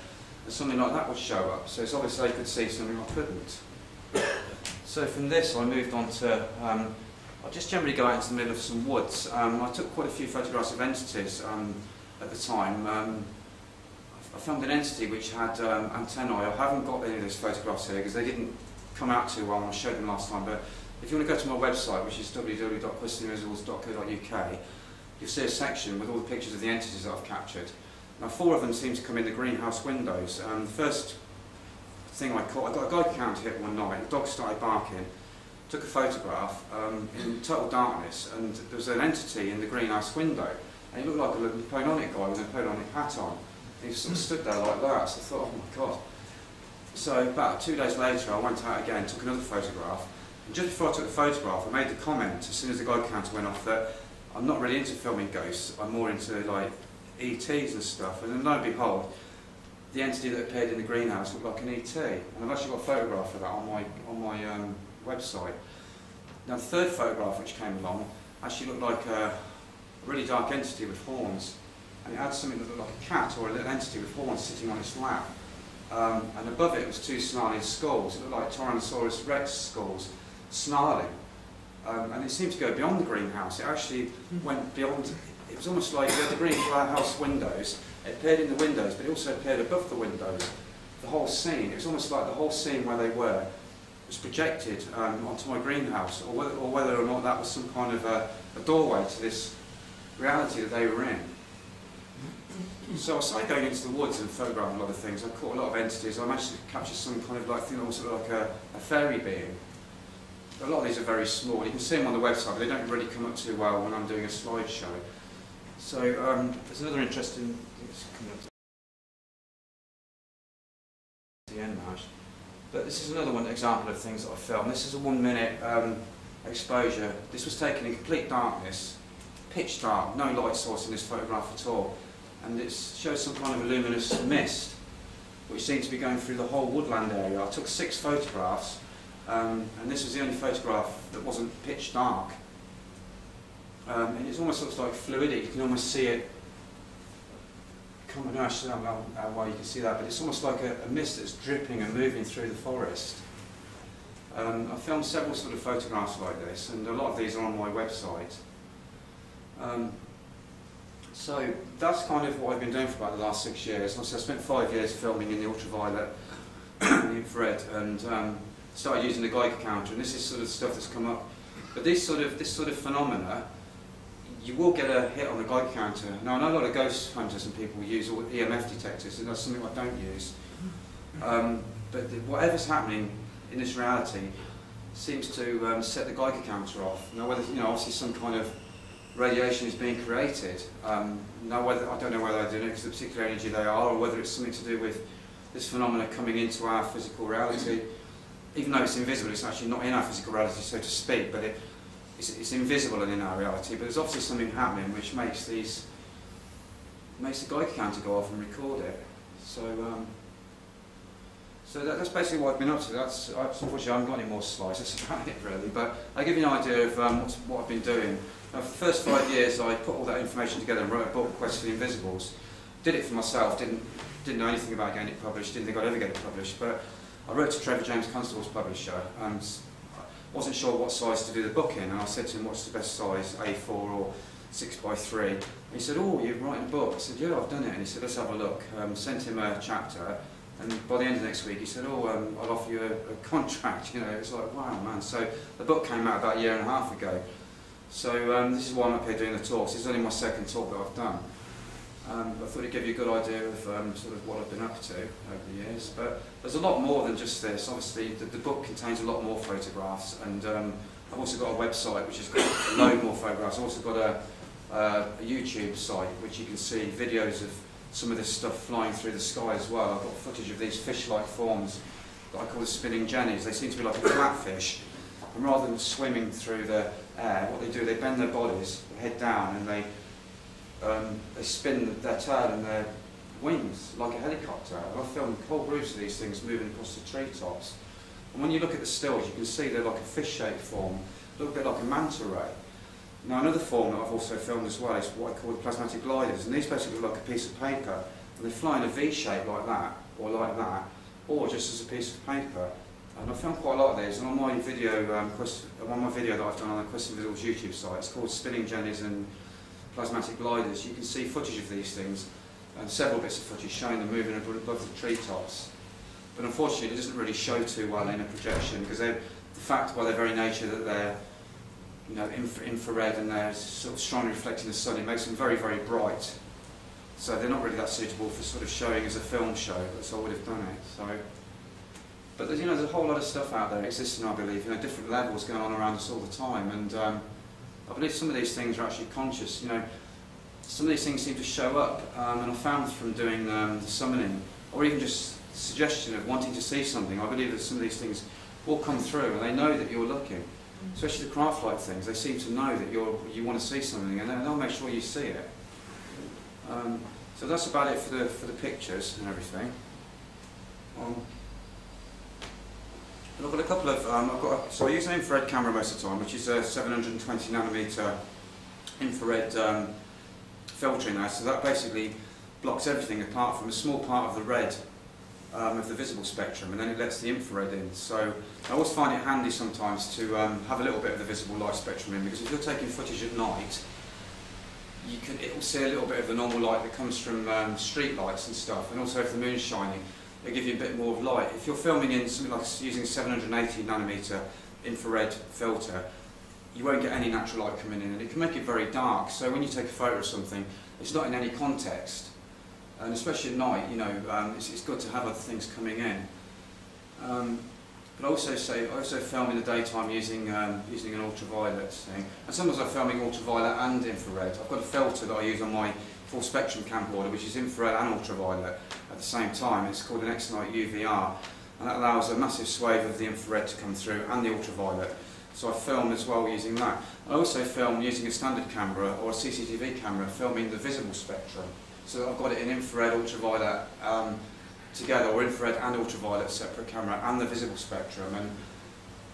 and something like that would show up. So it's obvious they could see something I couldn't. So from this I moved on to, I just generally go out into the middle of some woods. I took quite a few photographs of entities at the time. I filmed an entity which had antennae. I haven't got any of those photographs here because they didn't come out too well when I showed them last time, but if you want to go to my website, which is www.questtheinvisibles.co.uk, you'll see a section with all the pictures of the entities that I've captured. Now 4 of them seem to come in the greenhouse windows. The first thing I caught, I got a Geiger counter hit one night, the dog started barking, took a photograph in total darkness, and there was an entity in the greenhouse window, and he looked like a Napoleonic guy with a Napoleonic hat on. And he sort of stood there like that, so I thought, oh my God. So about 2 days later I went out again, took another photograph, and just before I took the photograph I made the comment, as soon as the Geiger counter went off, that I'm not really into filming ghosts, I'm more into like ETs and stuff, and then lo and behold, the entity that appeared in the greenhouse looked like an ET, and I've actually got a photograph of that on my website. Now the third photograph which came along actually looked like a really dark entity with horns, and it had something that looked like a cat or a little entity with horns sitting on its lap, and above it was 2 snarling skulls. It looked like Tyrannosaurus Rex skulls, snarling, and it seemed to go beyond the greenhouse. It actually went beyond. It was almost like the greenhouse windows. It appeared in the windows, but it also appeared above the windows. The whole scene, it was almost like the whole scene where they were was projected onto my greenhouse, or whether or not that was some kind of a doorway to this reality that they were in. So I started going into the woods and photographing a lot of things. I caught a lot of entities. I managed to capture some kind of thing that was sort of like a fairy being. A lot of these are very small. You can see them on the website, but they don't really come up too well when I'm doing a slideshow. So there's another interesting. It's coming up to the end now. But this is another example of things that I filmed. This is a 1 minute exposure. This was taken in complete darkness, pitch dark, no light source in this photograph at all. And it shows some kind of a luminous mist, which seemed to be going through the whole woodland area. I took 6 photographs, and this was the only photograph that wasn't pitch dark. And it almost looks like fluidic. You can almost see it coming. Actually, I don't know how well you can see that, but it's almost like a mist that's dripping and moving through the forest. I filmed several sort of photographs like this, and a lot of these are on my website. So that's kind of what I've been doing for about the last 6 years. Also, I spent 5 years filming in the ultraviolet, the infrared, and started using the Geiger counter. And this is sort of stuff that's come up. But this sort of phenomena, you will get a hit on the Geiger counter. Now I know a lot of ghost hunters and people use EMF detectors, and that's something I don't use. But whatever's happening in this reality seems to set the Geiger counter off. Now whether obviously some kind of radiation is being created. I don't know whether they're doing it because of the particular energy they are, or whether it's something to do with this phenomena coming into our physical reality. Even though it's invisible, it's actually not in our physical reality, so to speak, but it's invisible and in our reality. But there's obviously something happening which makes the Geiger counter go off and record it. So that's basically what I've been up to. Unfortunately, I haven't got any more slides. That's about it, really. But I give you an idea of what I've been doing. For the first 5 years, I put all that information together and wrote a book, Quest for the Invisibles. Did it for myself. Didn't know anything about getting it published. Didn't think I'd ever get it published. But I wrote to Trevor James Constable's publisher, and I wasn't sure what size to do the book in. And I said to him, "What's the best size, A4 or 6x3?" And he said, "Oh, you're writing a book." I said, "Yeah, I've done it." And he said, "Let's have a look." Sent him a chapter. And by the end of next week, he said, "Oh, I'll offer you a contract." It's like, wow, man. So the book came out about 1.5 years ago. So this is why I'm up here doing the talks. This is only my second talk that I've done. I thought it'd give you a good idea of sort of what I've been up to over the years. But there's a lot more than just this. Obviously, the book contains a lot more photographs, and I've also got a website which has got a load more photographs. I've also got a YouTube site which you can see videos of some of this stuff flying through the sky as well. I've got footage of these fish-like forms that I call the spinning jennies. They seem to be like a flatfish, and rather than swimming through the air, what they do, they bend their bodies, head down, and they spin their tail and their wings like a helicopter. And I've filmed whole groups of these things moving across the treetops. And when you look at the stills, you can see they're like a fish-shaped form, a little bit like a manta ray. Now another form that I've also filmed as well is what I call the plasmatic gliders, and these basically look like a piece of paper, and they fly in a V shape like that, or just as a piece of paper. And I've filmed quite a lot of these, and on my video, one of my video that I've done on the Quest for the Invisibles YouTube site, it's called Spinning Jennies and Plasmatic Gliders. You can see footage of these things, and several bits of footage showing them moving above the treetops. But unfortunately, it doesn't really show too well in a projection, because the fact by their very nature that they're infrared and they're sort of strongly reflecting the sun, it makes them very, very bright. So they're not really that suitable for sort of showing as a film show, so I would have done it. So, but there's a whole lot of stuff out there existing, I believe, different levels going on around us all the time, and I believe some of these things are actually conscious. Some of these things seem to show up, and I found from doing the summoning, or even just suggestion of wanting to see something, I believe that some of these things will come through, and they know that you're looking. Especially the craft-like things, they seem to know that you want to see something, and they'll make sure you see it. So that's about it for the pictures and everything. And I've got a couple of so I use an infrared camera most of the time, which is a 720 nanometer infrared filtering now. So that basically blocks everything apart from a small part of the red of the visible spectrum, and then it lets the infrared in. So I always find it handy sometimes to have a little bit of the visible light spectrum in, because if you're taking footage at night, it will see a little bit of the normal light that comes from street lights and stuff, and also if the moon's shining, it'll give you a bit more of light. If you're filming in something like using 780 nanometer infrared filter, you won't get any natural light coming in, and it can make it very dark. So when you take a photo of something, it's not in any context, and especially at night, you know, it's good to have other things coming in. But I also film in the daytime using using an ultraviolet thing, and sometimes I'm filming ultraviolet and infrared. I've got a filter that I use on my full spectrum camcorder, which is infrared and ultraviolet at the same time. It's called an X-Night UVR, and that allows a massive swathe of the infrared to come through and the ultraviolet. So I film as well using that. I also film using a standard camera or a CCTV camera, filming the visible spectrum. So I've got it in infrared, ultraviolet together, or infrared and ultraviolet separate camera, and the visible spectrum. And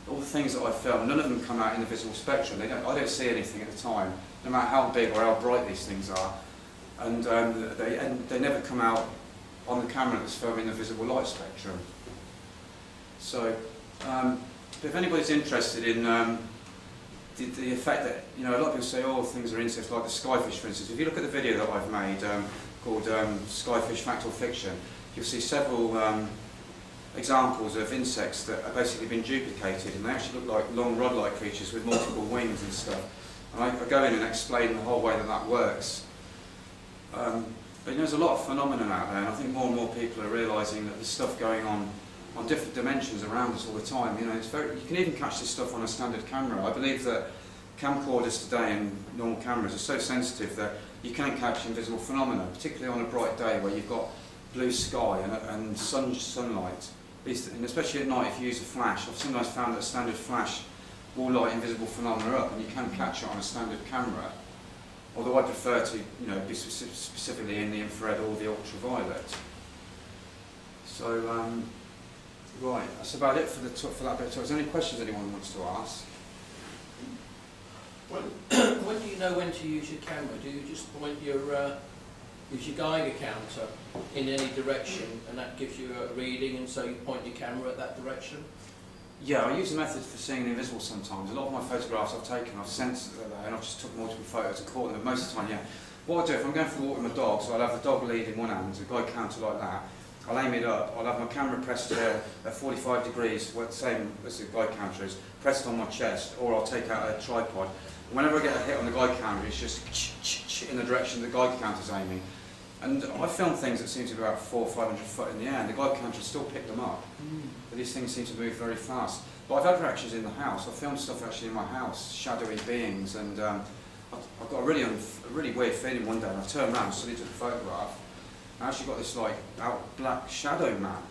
all the things that I film, none of them come out in the visible spectrum. I don't see anything at the time, no matter how big or how bright these things are. And they never come out on the camera that's filming the visible light spectrum. So, if anybody's interested in the effect that, you know, a lot of people say, oh, things are insects, like the skyfish, for instance. If you look at the video that I've made called Skyfish Fact or Fiction, you'll see several examples of insects that have basically been duplicated, and they actually look like long rod-like creatures with multiple wings and stuff. And I go in and explain the whole way that that works. But you know, there's a lot of phenomenon out there, and I think more and more people are realising that there's stuff going on different dimensions around us all the time. You know, you can even catch this stuff on a standard camera. I believe that camcorders today and normal cameras are so sensitive that you can catch invisible phenomena, particularly on a bright day where you've got blue sky and sunlight. And especially at night, if you use a flash, I've sometimes found that a standard flash will light invisible phenomena up, and you can catch it on a standard camera. Although I prefer to, you know, be specifically in the infrared or the ultraviolet. So, right, that's about it for that bit. So, is there any questions anyone wants to ask? When do you know when to use your camera? Do you just point your use your Geiger counter in any direction, and that gives you a reading, and so you point your camera at that direction? Yeah, I use a method for seeing the invisible sometimes. A lot of my photographs I've taken, I've sent and I've just took multiple photos and caught them. Most of the time, yeah. What I do, if I'm going for a walk with my dog, so I'll have the dog lead in one hand, a Geiger counter like that. I'll aim it up, I'll have my camera pressed at 45 degrees, well, same as the Geiger counter is, pressed on my chest, or I'll take out a tripod. And whenever I get a hit on the Geiger counter, it's just in the direction the Geiger counter's aiming. And I film things that seem to be about 400 or 500 foot in the air, and the Geiger counter still pick them up. But these things seem to move very fast. But I've had reactions in the house. I've filmed stuff actually in my house, shadowy beings, and I've got a really weird feeling one day. And I turned around, suddenly took a photograph. I actually got this like black shadow man,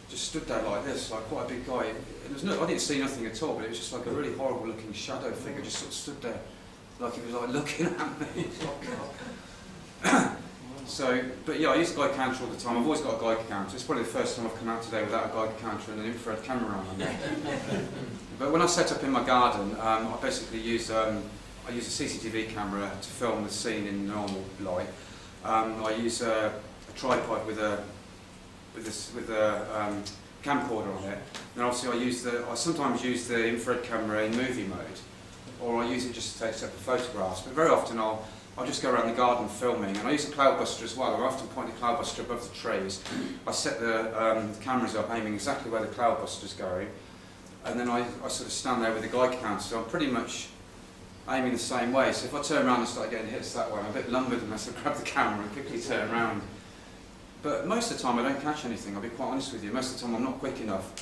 just stood there like this, like quite a big guy. I didn't see nothing at all, but it was just like a really horrible looking shadow figure, just sort of stood there, like he was like looking at me. So, but yeah, I use a Geiger counter all the time. I've always got a Geiger counter. It's probably the first time I've come out today without a Geiger counter and an infrared camera on me. But when I set up in my garden, I basically use I use a CCTV camera to film the scene in normal light. I use a tripod with a camcorder on it. And obviously I sometimes use the infrared camera in movie mode, or I use it just to take separate photographs. But very often I'll just go around the garden filming, and I use a cloudbuster as well. I often point the cloudbuster above the trees. I set the cameras up aiming exactly where the cloudbuster's going, and then I sort of stand there with the Geiger counter, so I'm pretty much aiming the same way. So if I turn around and start getting hits that way, I'm a bit lumbered unless I grab the camera and quickly turn around. But most of the time I don't catch anything, I'll be quite honest with you. Most of the time I'm not quick enough.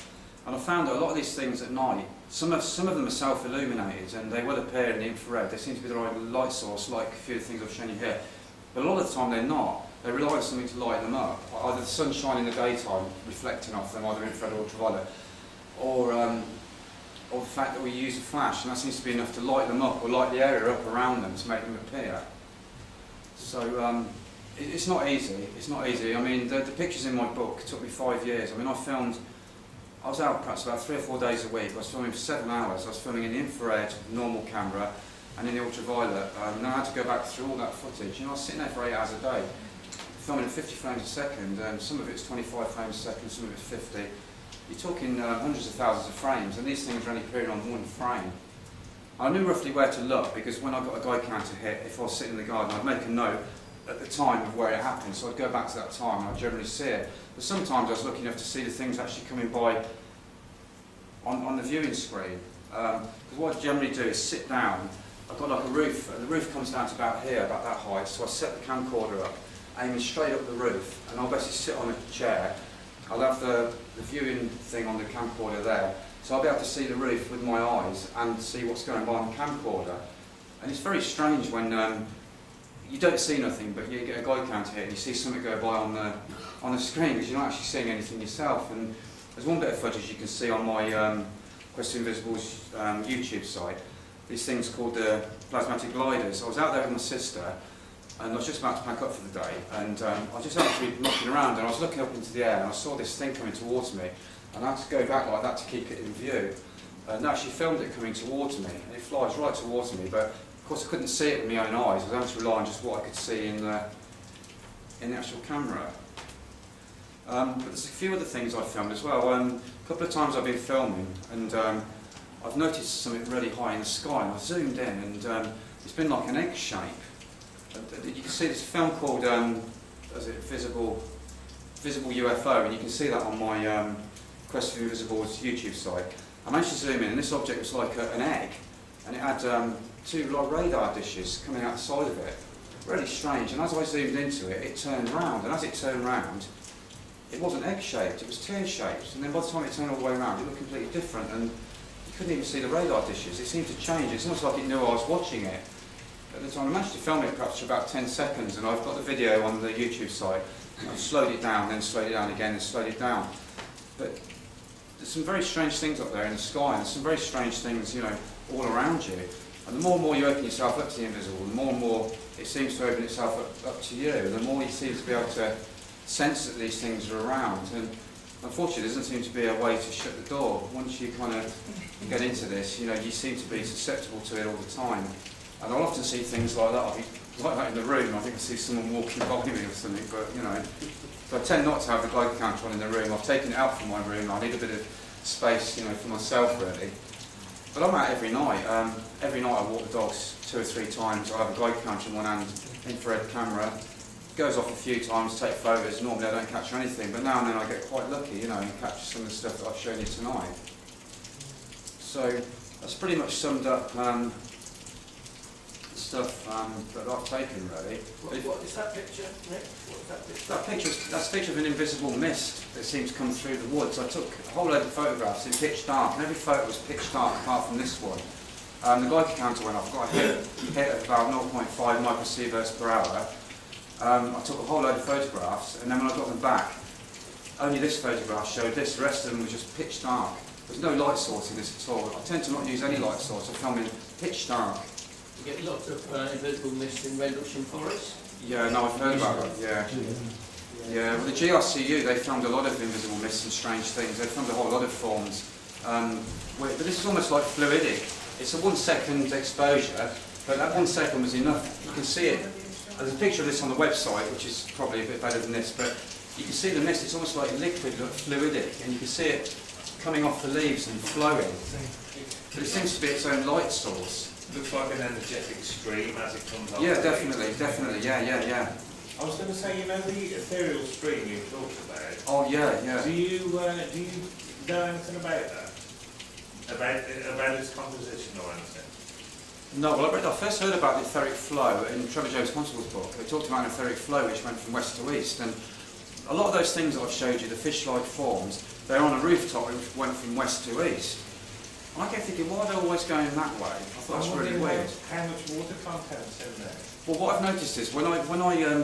And I found that a lot of these things at night, some of them are self-illuminated, and they will appear in the infrared. They seem to be the right light source, like a few of the things I've shown you here. But a lot of the time they're not. They rely on something to light them up. Either the sunshine in the daytime reflecting off them, either infrared or ultraviolet, or the fact that we use a flash, and that seems to be enough to light them up, or light the area up around them to make them appear. So it's not easy. It's not easy. I mean, the pictures in my book took me 5 years. I mean, I was out perhaps about 3 or 4 days a week. I was filming for 7 hours. I was filming in the infrared, normal camera, and in the ultraviolet. And I had to go back through all that footage. You know, I was sitting there for 8 hours a day, filming at 50 frames a second, and some of it's 25 frames a second, some of it's 50. You're talking hundreds of thousands of frames, and these things are only appearing on one frame. I knew roughly where to look, because when I got a Geiger counter hit, if I was sitting in the garden, I'd make a note at the time of where it happened, so I'd go back to that time and I'd generally see it. But sometimes I was lucky enough to see the things actually coming by on the viewing screen. Because what I generally do is sit down. I've got like a roof, and the roof comes down to about here, about that height, so I set the camcorder up, aiming straight up the roof, and I'll basically sit on a chair. I'll have the viewing thing on the camcorder there, so I'll be able to see the roof with my eyes and see what's going on the camcorder. And it's very strange when you don't see nothing, but you get a guide counter hit and you see something go by on the screen because you're not actually seeing anything yourself. And there's one bit of footage you can see on my Quest of the Invisibles YouTube site. These things called the plasmatic gliders. I was out there with my sister, and I was just about to pack up for the day, and I was just actually looking around, and I was looking up into the air, and I saw this thing coming towards me, and I had to go back like that to keep it in view. And I actually filmed it coming towards me, and it flies right towards me, but of course I couldn't see it with my own eyes. I was having to rely on just what I could see in the actual camera. But there's a few other things I've filmed as well. A couple of times I've been filming, and I've noticed something really high in the sky, and I've zoomed in, and it's been like an egg shape. You can see this film called Visible UFO, and you can see that on my Quest for the Invisibles YouTube site. I managed to zoom in, and this object was like an egg, and it had two like radar dishes coming out the side of it. Really strange. And as I zoomed into it, it turned round, and as it turned round, it wasn't egg-shaped, it was tear-shaped. And then by the time it turned all the way around, it looked completely different, and you couldn't even see the radar dishes. It seemed to change. It's almost like it knew I was watching it. At the time, I managed to film it perhaps for about 10 seconds, and I've got the video on the YouTube site. I've slowed it down, then slowed it down again, and slowed it down. But there's some very strange things up there in the sky, and there's some very strange things, you know, all around you. And the more you open yourself up to the invisible, the more it seems to open itself up to you, and the more you seem to be able to sense that these things are around. And unfortunately, there doesn't seem to be a way to shut the door. Once you kind of get into this, you know, you seem to be susceptible to it all the time. And I'll often see things like that. I'll be like that in the room, I think I see someone walking by me or something, but you know. So I tend not to have the glide counter on in the room. I've taken it out from my room. I need a bit of space, you know, for myself really. But I'm out every night. Every night I walk the dogs 2 or 3 times. I have a glide counter in one hand, infrared camera. Goes off a few times, take photos. Normally I don't capture anything, but now and then I get quite lucky, you know, and capture some of the stuff that I've shown you tonight. So that's pretty much summed up the stuff that I've taken, really. What is that picture, Nick? What is that picture? That's a picture of an invisible mist that seems to come through the woods. I took a whole load of photographs in pitch dark, and every photo was pitch dark apart from this one. The Geiger counter went off. I got a hit of about 0.5 microsieverts per hour. I took a whole load of photographs, and then when I got them back, only this photograph showed this. The rest of them was just pitch dark. There's no light source in this at all. I tend to not use any light source. I film in pitch dark. You get lots of invisible mist in Rendlesham Forest? Yeah, no, I've heard about that, yeah. Yeah, well, the GRCU, they filmed a lot of invisible mists and strange things. They filmed a whole lot of forms. But this is almost like fluidic. It's a 1 second exposure, but that 1 second was enough. You can see it. There's a picture of this on the website, which is probably a bit better than this, but you can see the mist. It's almost like liquid, like fluidic, and you can see it coming off the leaves and flowing. But it seems to be its own light source. Looks like an energetic stream as it comes up. Yeah, definitely, yeah. I was going to say, you know, the ethereal stream you talked about. Oh yeah. Do you know anything about that? About its composition or anything? No, well, I first heard about the etheric flow in Trevor James Constable's book. They talked about an etheric flow which went from west to east, and a lot of those things that I've showed you, the fish-like forms, they're on a rooftop which went from west to east. And I kept thinking, why are they always going that way? I thought that's really weird. How much water content's in there? Well, what I've noticed is when I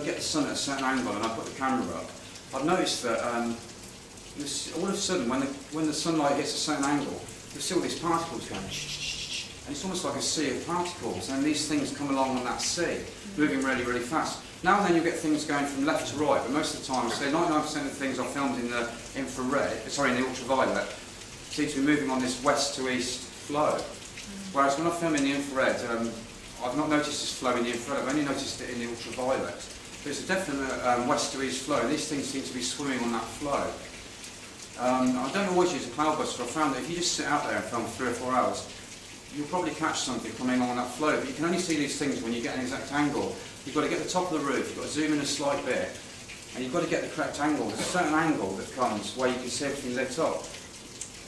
get the sun at a certain angle and I put the camera up, I've noticed that all of a sudden when the sunlight hits a certain angle, you see all these particles going, and it's almost like a sea of particles, and these things come along on that sea, moving really, really fast. Now and then you get things going from left to right, but most of the time, say 99% of the things I filmed in the in the ultraviolet, seem to be moving on this west to east flow. Whereas when I film in the infrared, I've not noticed this flow in the infrared, I've only noticed it in the ultraviolet. There's a definite west to east flow, and these things seem to be swimming on that flow. I don't always use a cloudbuster. I found that if you just sit out there and film for 3 or 4 hours, you'll probably catch something coming on that flow, but you can only see these things when you get an exact angle. you've got to get the top of the roof, you've got to zoom in a slight bit, and you've got to get the correct angle. There's a certain angle that comes where you can see everything lit up.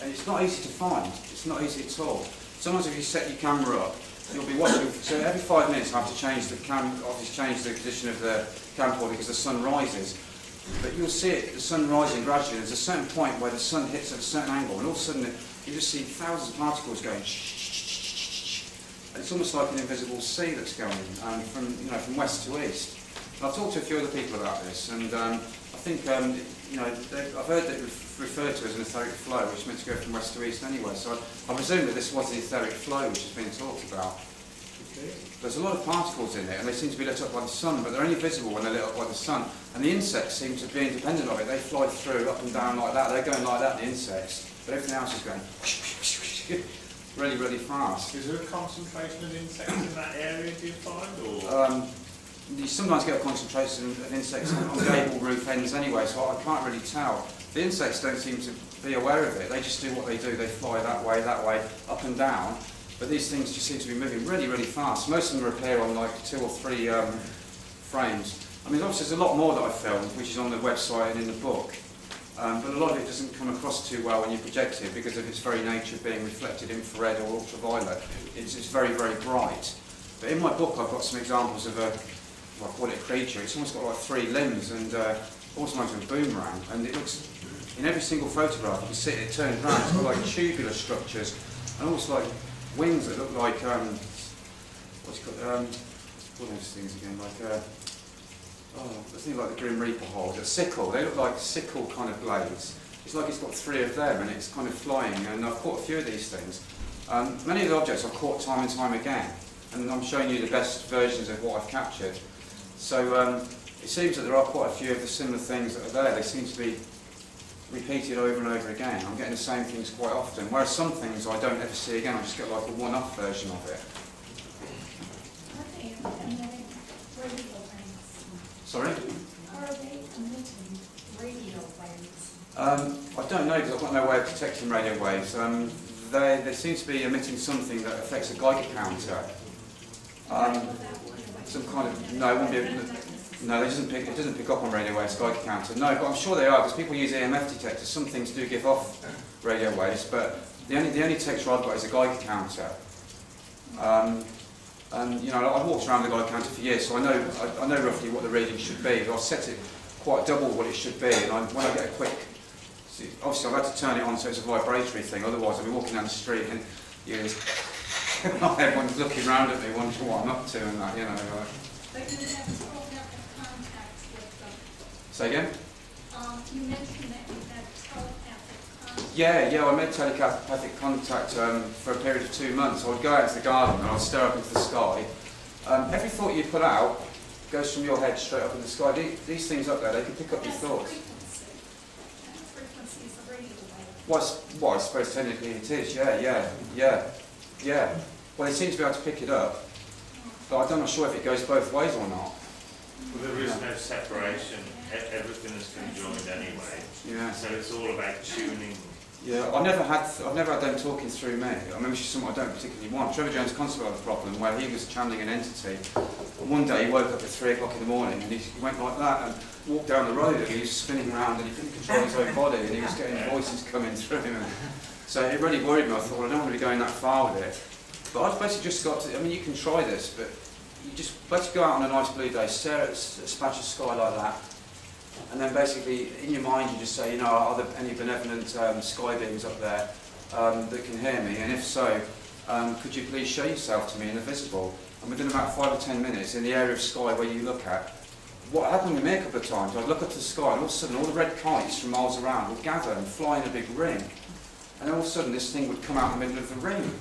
And it's not easy to find, it's not easy at all. Sometimes if you set your camera up, you'll be watching, so every 5 minutes I have to change the position of the camcorder because the sun rises. But you'll see it, the sun rising gradually. There's a certain point where the sun hits at a certain angle, and all of a sudden you just see thousands of particles going and it's almost like an invisible sea that's going from west to east. And I've talked to a few other people about this, and I think I've heard that referred to as an etheric flow, which is meant to go from west to east anyway. So I presume that this was the etheric flow which has been talked about. There's a lot of particles in it, and they seem to be lit up by the sun, but they're only visible when they're lit up by the sun. And the insects seem to be independent of it. They fly through up and down like that. They're going like that, the insects, but everything else is going really, really fast. Is there a concentration of insects in that area, do you find? Or? You sometimes get a concentration of insects on gable roof ends anyway, so I can't really tell. The insects don't seem to be aware of it. They just do what they do. They fly that way, up and down. But these things just seem to be moving really, really fast. Most of them appear on like 2 or 3 frames. I mean, obviously there's a lot more that I filmed, which is on the website and in the book. But a lot of it doesn't come across too well when you project it because of its very nature being reflected infrared or ultraviolet. It's very, very bright. But in my book I've got some examples of I call it a creature. It's almost got like 3 limbs and also like a boomerang. And it looks, in every single photograph you can see it turns around. It's got like tubular structures and almost like wings that look like, what's it called, what are those things again, like, the thing like the Grim Reaper holds, a sickle. They look like sickle kind of blades. It's like it's got 3 of them and it's kind of flying, and I've caught a few of these things. Many of the objects I've caught time and time again, and I'm showing you the best versions of what I've captured. So it seems that there are quite a few of the similar things that are there. They seem to be repeated over and over again. I'm getting the same things quite often, whereas some things I don't ever see again. I just get like a one-off version of it. Sorry? Are they emitting radio waves? I don't know because I've got no way of detecting radio waves. They seem to be emitting something that affects a Geiger counter. Some kind of no, it won't be. No, it doesn't pick up on radio waves, Geiger counter. No, but I'm sure they are because people use EMF detectors. Some things do give off radio waves, but the only detector I've got is a Geiger counter. And you know, I've walked around the Geiger counter for years, so I know roughly what the reading should be. But I've set it quite double what it should be, and when I get a quick, obviously I've had to turn it on so it's a vibratory thing. Otherwise, I'll be walking down the street and everyone's looking around at me, wondering what I'm up to and that, you know. But you have telepathic contact with them. Say again? You mentioned that you had telepathic contact. Yeah, I made telepathic contact for a period of 2 months. I would go out into the garden and I'd stare up into the sky. Every thought you put out goes from your head straight up in the sky. These things up there, they can pick up your thoughts. Frequency is a radio wave. Well, I suppose technically it is, yeah. Well, they seem to be able to pick it up, but I'm not sure if it goes both ways or not. Well, there is no separation. Everything is conjoined anyway. Yeah. So it's all about tuning. Yeah, I've never had them talking through me. I mean, which is something I don't particularly want. Trevor James Constable had a problem where he was channeling an entity. And one day he woke up at 3 o'clock in the morning and he went like that and walked down the road and he was spinning around and he couldn't control his own body and he was getting voices coming through him. So it really worried me. I thought, well, I don't want to be going that far with it. But I've basically just got to, I mean, you can try this, but you just basically go out on a nice blue day, stare at a patch of sky like that, and then basically in your mind you just say, you know, are there any benevolent sky beings up there that can hear me? And if so, could you please show yourself to me in the visible? And within about 5 or 10 minutes, in the area of sky where you look at, what happened with me a couple of times, I'd look up to the sky and all of a sudden all the red kites from miles around would gather and fly in a big ring. And all of a sudden this thing would come out in the middle of the ring.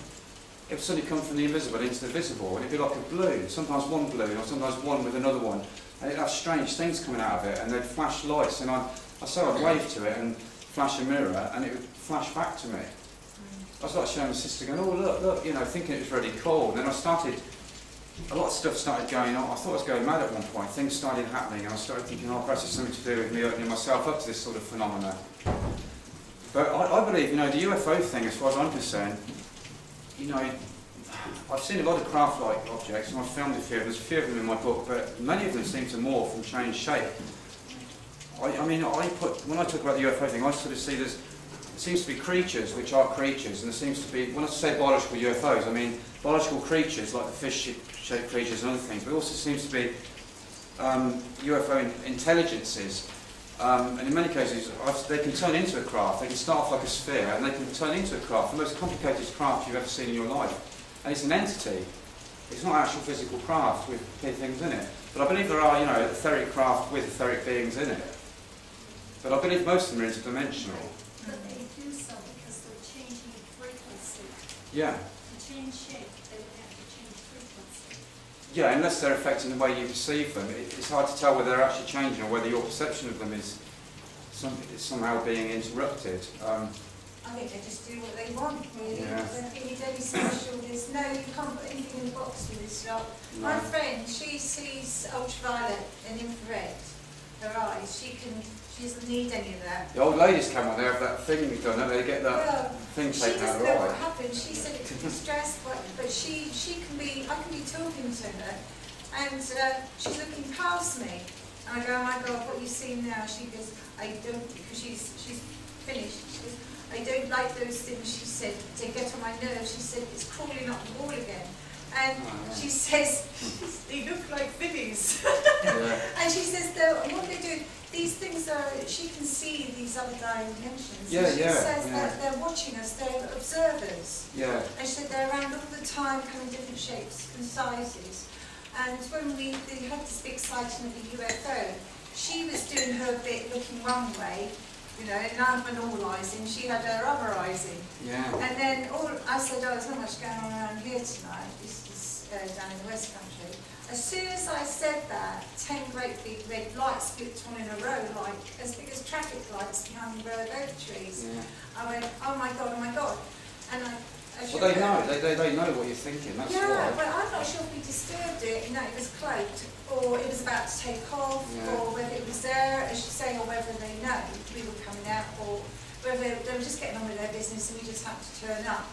It would suddenly come from the invisible into the visible, and it'd be like a balloon, sometimes one balloon, or sometimes one with another one. And it'd have strange things coming out of it, and they'd flash lights, and I'd wave to it and flash a mirror, and it would flash back to me. I was like showing my sister, going, oh look, you know, thinking it was really cool. And then a lot of stuff started going on. I thought I was going mad at one point. Things started happening, and I started thinking, oh, perhaps it's something to do with me opening myself up to this sort of phenomena. But I believe, you know, the UFO thing, as far as I'm concerned, you know, I've seen a lot of craft-like objects, and I've filmed a few. There's a few of them in my book, but many of them seem to morph and change shape. When I talk about the UFO thing, I sort of see there seems to be creatures which are creatures, and there seems to be, when I say biological UFOs, I mean biological creatures like the fish-shaped creatures and other things, but it also seems to be UFO intelligences. And in many cases, they can turn into a craft. They can start off like a sphere, and they can turn into a craft, the most complicated craft you've ever seen in your life. And it's an entity. It's not actual physical craft with things in it. But I believe there are, etheric craft with etheric beings in it. But I believe most of them are interdimensional. But they do so because they're changing frequency. Yeah. To change shape, they would have to change frequency. Yeah, unless they're affecting the way you perceive them, it's hard to tell whether they're actually changing or whether your perception of them is somehow being interrupted. I think they just do what they want, really. Yeah. I don't think you don't be special. There's no, you can't put anything in the box with this lot. No. My friend, she sees ultraviolet and infrared. Her eyes, she doesn't need any of that. The old ladies come on, they have that thing done, don't they? They get that thing She taken out doesn't of know their what eye. happened. She said it could be stress, but she can be, I can be talking to her, and she's looking past me. And I go, oh my God, what are you seeing now? She goes, I don't, because she's finished. She goes, I don't like those things, she said, they get on my nerves. She said, it's crawling up the wall again. And she says, they look like Phillies. Yeah. And she says, what they do, these things are, she can see these other dimensions. Yeah, she says yeah. that they're watching us, they're observers. Yeah. And she said they're around all the time, coming different shapes and sizes. And when they had this big sighting of the UFO, she was doing her bit looking one way, and I'm normalising, she had her other eyes in. Yeah. And then I said, oh, there's not much going on around here tonight. This is down in the West Country. As soon as I said that, 10 great big red lights flipped on in a row, like as big as traffic lights behind the row of oak trees. Yeah. I went, oh my God, oh my God. And I Well, they know. They know what you're thinking. That's yeah, why. but I'm not sure if we disturbed it, it was cloaked, or it was about to take off, Yeah. or whether it was there, as you say, or whether they know we were coming out, or whether they were just getting on with their business and we just happened to turn up.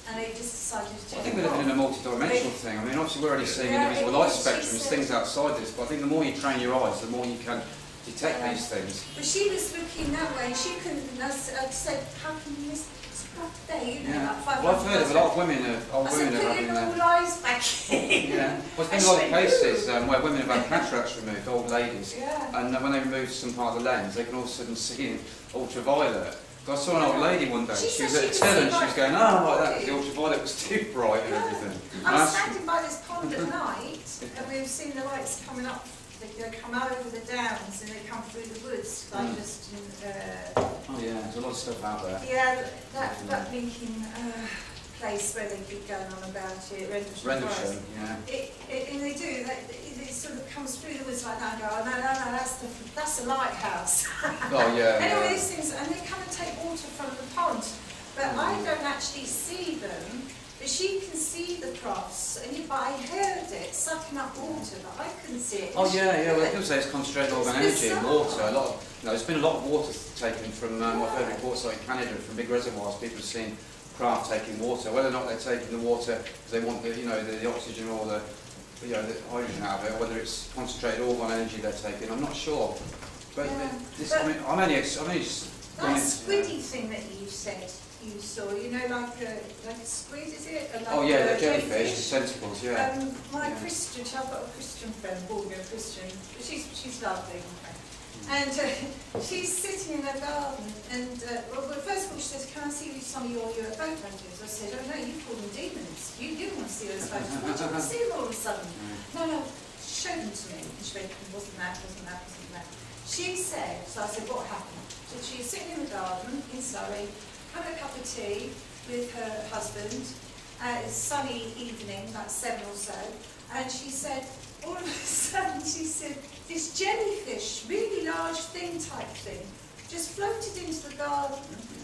And they just decided to turn I think we're living in a multi-dimensional thing. I mean, obviously we're already seeing individual light spectrums, things outside this, but I think the more you train your eyes, the more you can detect these things. But she was looking that way, she couldn't, I said, how can you miss it's a rough day, Yeah. like 5 Well, I've heard of a lot of women, old I women said, have put your having normal eyes back in. Yeah. Well, there's been a lot of cases where women have had cataracts removed, old ladies, Yeah. and when they remove some part of the lens, they can all of a sudden see ultraviolet. I saw an old lady one day, she was at a till and she was going, oh, like that, because the ultraviolet was too bright and everything. I was standing by this pond at night, and we've seen the lights coming up. They come over the downs and they come through the woods, like just in, Oh yeah, there's a lot of stuff out there. yeah, that blinking place where they keep going on about it, Rendlesham, yeah. And they do, it sort of comes through the woods like that and go, oh no, that's the lighthouse. Oh yeah. Anyway, Yeah. these things, and they come and take water from the pond, but I don't actually see them. But she can see the cross, but I heard it sucking up water, but I couldn't see it. Oh yeah. Well, people say it's concentrated organ energy in bizarre. water. There's been a lot of water taken from. I've heard reports like in Canada from big reservoirs. People have seen craft taking water. Whether or not they're taking the water because they want the oxygen or the hydrogen out of it, or whether it's concentrated organ energy they're taking, I'm not sure. But I'm only just. That squiddy thing that you said you saw, like a squid, is it? Like Oh yeah, the jellyfish, the tentacles, yeah. My Christian, I've got a Christian friend, born-again Christian, but she's lovely, and she's sitting in her garden, and well, first of all she says, can I see some of your UFO photos? I said, oh no, you call them demons. You want to see those photos. Why do you want to see them all of a sudden? No, show them to me. And she went, wasn't that. She said, so I said, what happened? So she's sitting in the garden in Surrey, having a cup of tea with her husband. It's a sunny evening, about 7 or so, and she said, all of a sudden, she said, this jellyfish, really large thing type thing, just floated into the garden,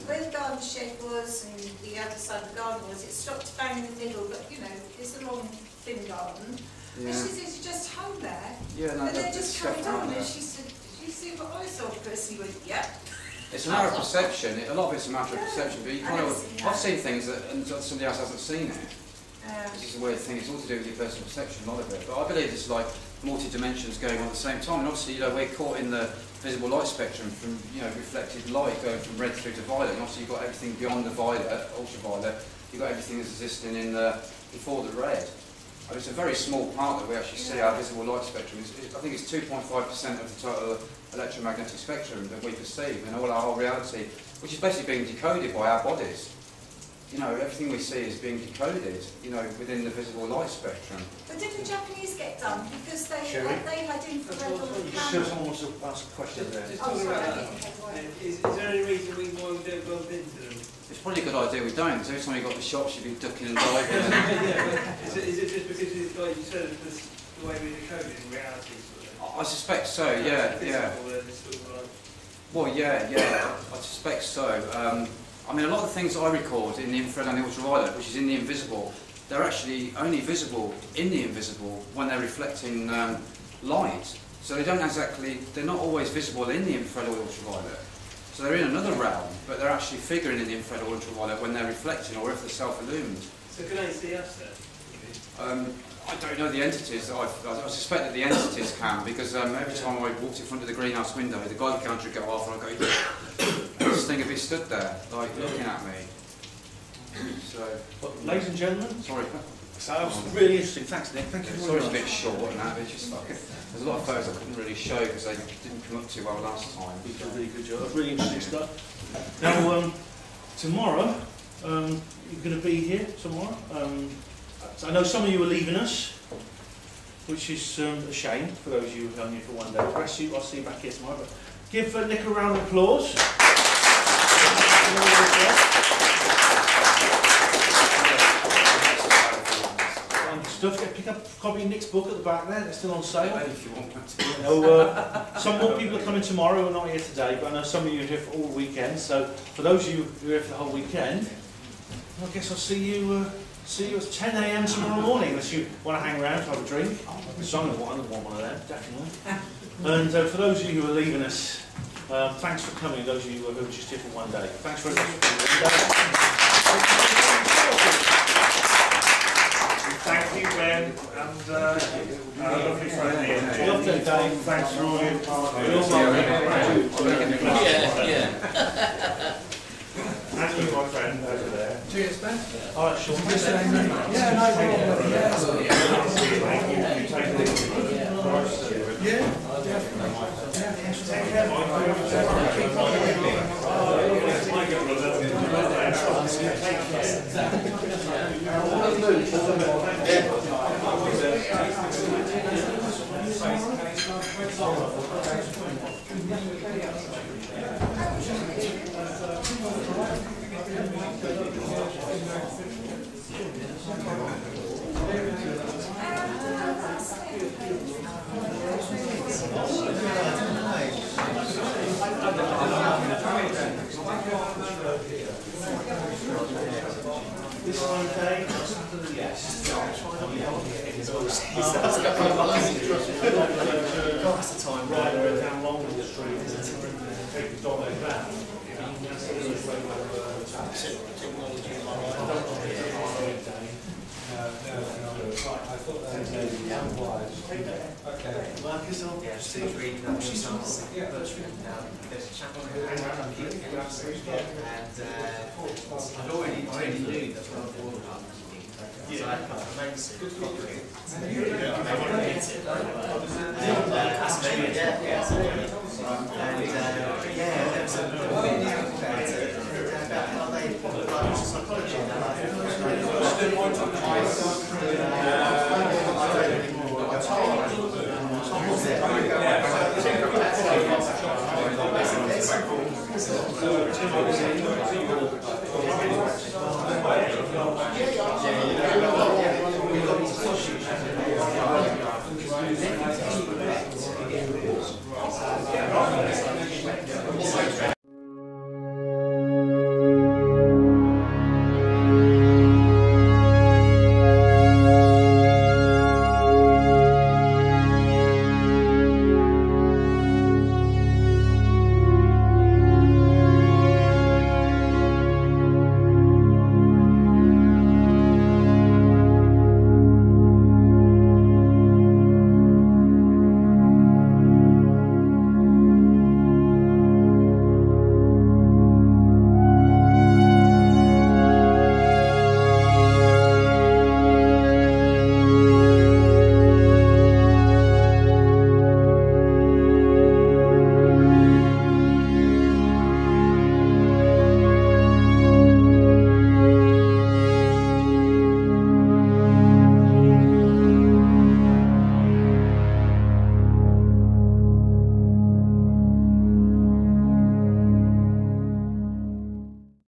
where the garden shed was and the other side of the garden was. It stopped bang in the middle, but it's a long, thin garden. Yeah. And she said, it just hung there, Yeah, no, and then there's just stuff carried out on, there. and she said, did you see what I saw first? He went, yep. It's a matter of perception. A lot of it's a matter of perception. But you I never kind seen of, that. I've seen things that and somebody else hasn't seen it. which is a weird thing. It's all to do with your personal perception, a lot of it. But I believe there's like multi-dimensions going on at the same time. And obviously, we're caught in the visible light spectrum from, reflected light going from red through to violet. And obviously, you've got everything beyond the violet, ultraviolet. You've got everything that's existing in before the red. And it's a very small part that we actually see our visible light spectrum. I think it's 2.5% of the total electromagnetic spectrum that we perceive, and all our whole reality, which is basically being decoded by our bodies. Everything we see is being decoded, within the visible light spectrum. But did the Japanese get done? Because they had infrared on the Sure, camera. someone wants to ask a question there. Just Oh, talking sorry, about I'm that. getting ahead, right. Is there any reason why we don't bump into them? It's probably a good idea we don't, because every time you got the shops, you'd be ducking and diving. Yeah, but is it just because it's like you said, it's the way we decode it in reality? Sort of? I suspect so, yeah. Well, yeah, I suspect so. I mean, a lot of the things I record in the infrared and the ultraviolet, which is in the invisible, they're actually only visible in the invisible when they're reflecting light. So they're not always visible in the infrared or ultraviolet. So they're in another realm, but they're actually figuring in the infrared or ultraviolet when they're reflecting or if they're self-illumined. So can they see us then? I don't know the entities. I suspect that the entities can, because every time I walked in front of the greenhouse window, the Geiger counter would go off and I'd go, and this thing would be stood there, like, looking at me. So, Well, ladies and gentlemen, sorry. so that was really interesting. Thanks, Nick. Thank you Sorry very it's a much. bit short and that, but it's just like, there's a lot of photos I couldn't really show because they didn't come up too well last time. You did a really good job. That was really interesting stuff. Now, tomorrow, you're going to be here tomorrow. So I know some of you are leaving us, which is a shame for those of you who are only here for one day. The rest of you, I'll see you back here tomorrow. But give Nick a round of applause. Stuff. Pick up a copy of Nick's book at the back there. They're still on sale. If you want to. Some more people are coming tomorrow who are not here today, but I know some of you are here for all weekend. So for those of you who are here for the whole weekend, I guess I'll see you at 10 AM tomorrow morning, unless you want to hang around, have a drink. Some of want one of them, definitely. And for those of you who are leaving us, thanks for coming. Those of you who are just here for one day, thanks very much. Thank you, Ben, and lovely friend Ian. Lovely day. Thanks for all your part. Yeah. And you, my friend, over there. Cheers, Ben. All right, Sean. Yeah, no problem. Yeah. Take care, This one day, yes. That's the time. Right, down Longwood Street, take the dog like that. Marcus, yeah, Steve's reading up she's on there's a chap on who and I've already knew that when I bought it up, so I had a magazine copy. I want to meet it. Ask me, about how they apply psychology in their life. Yeah.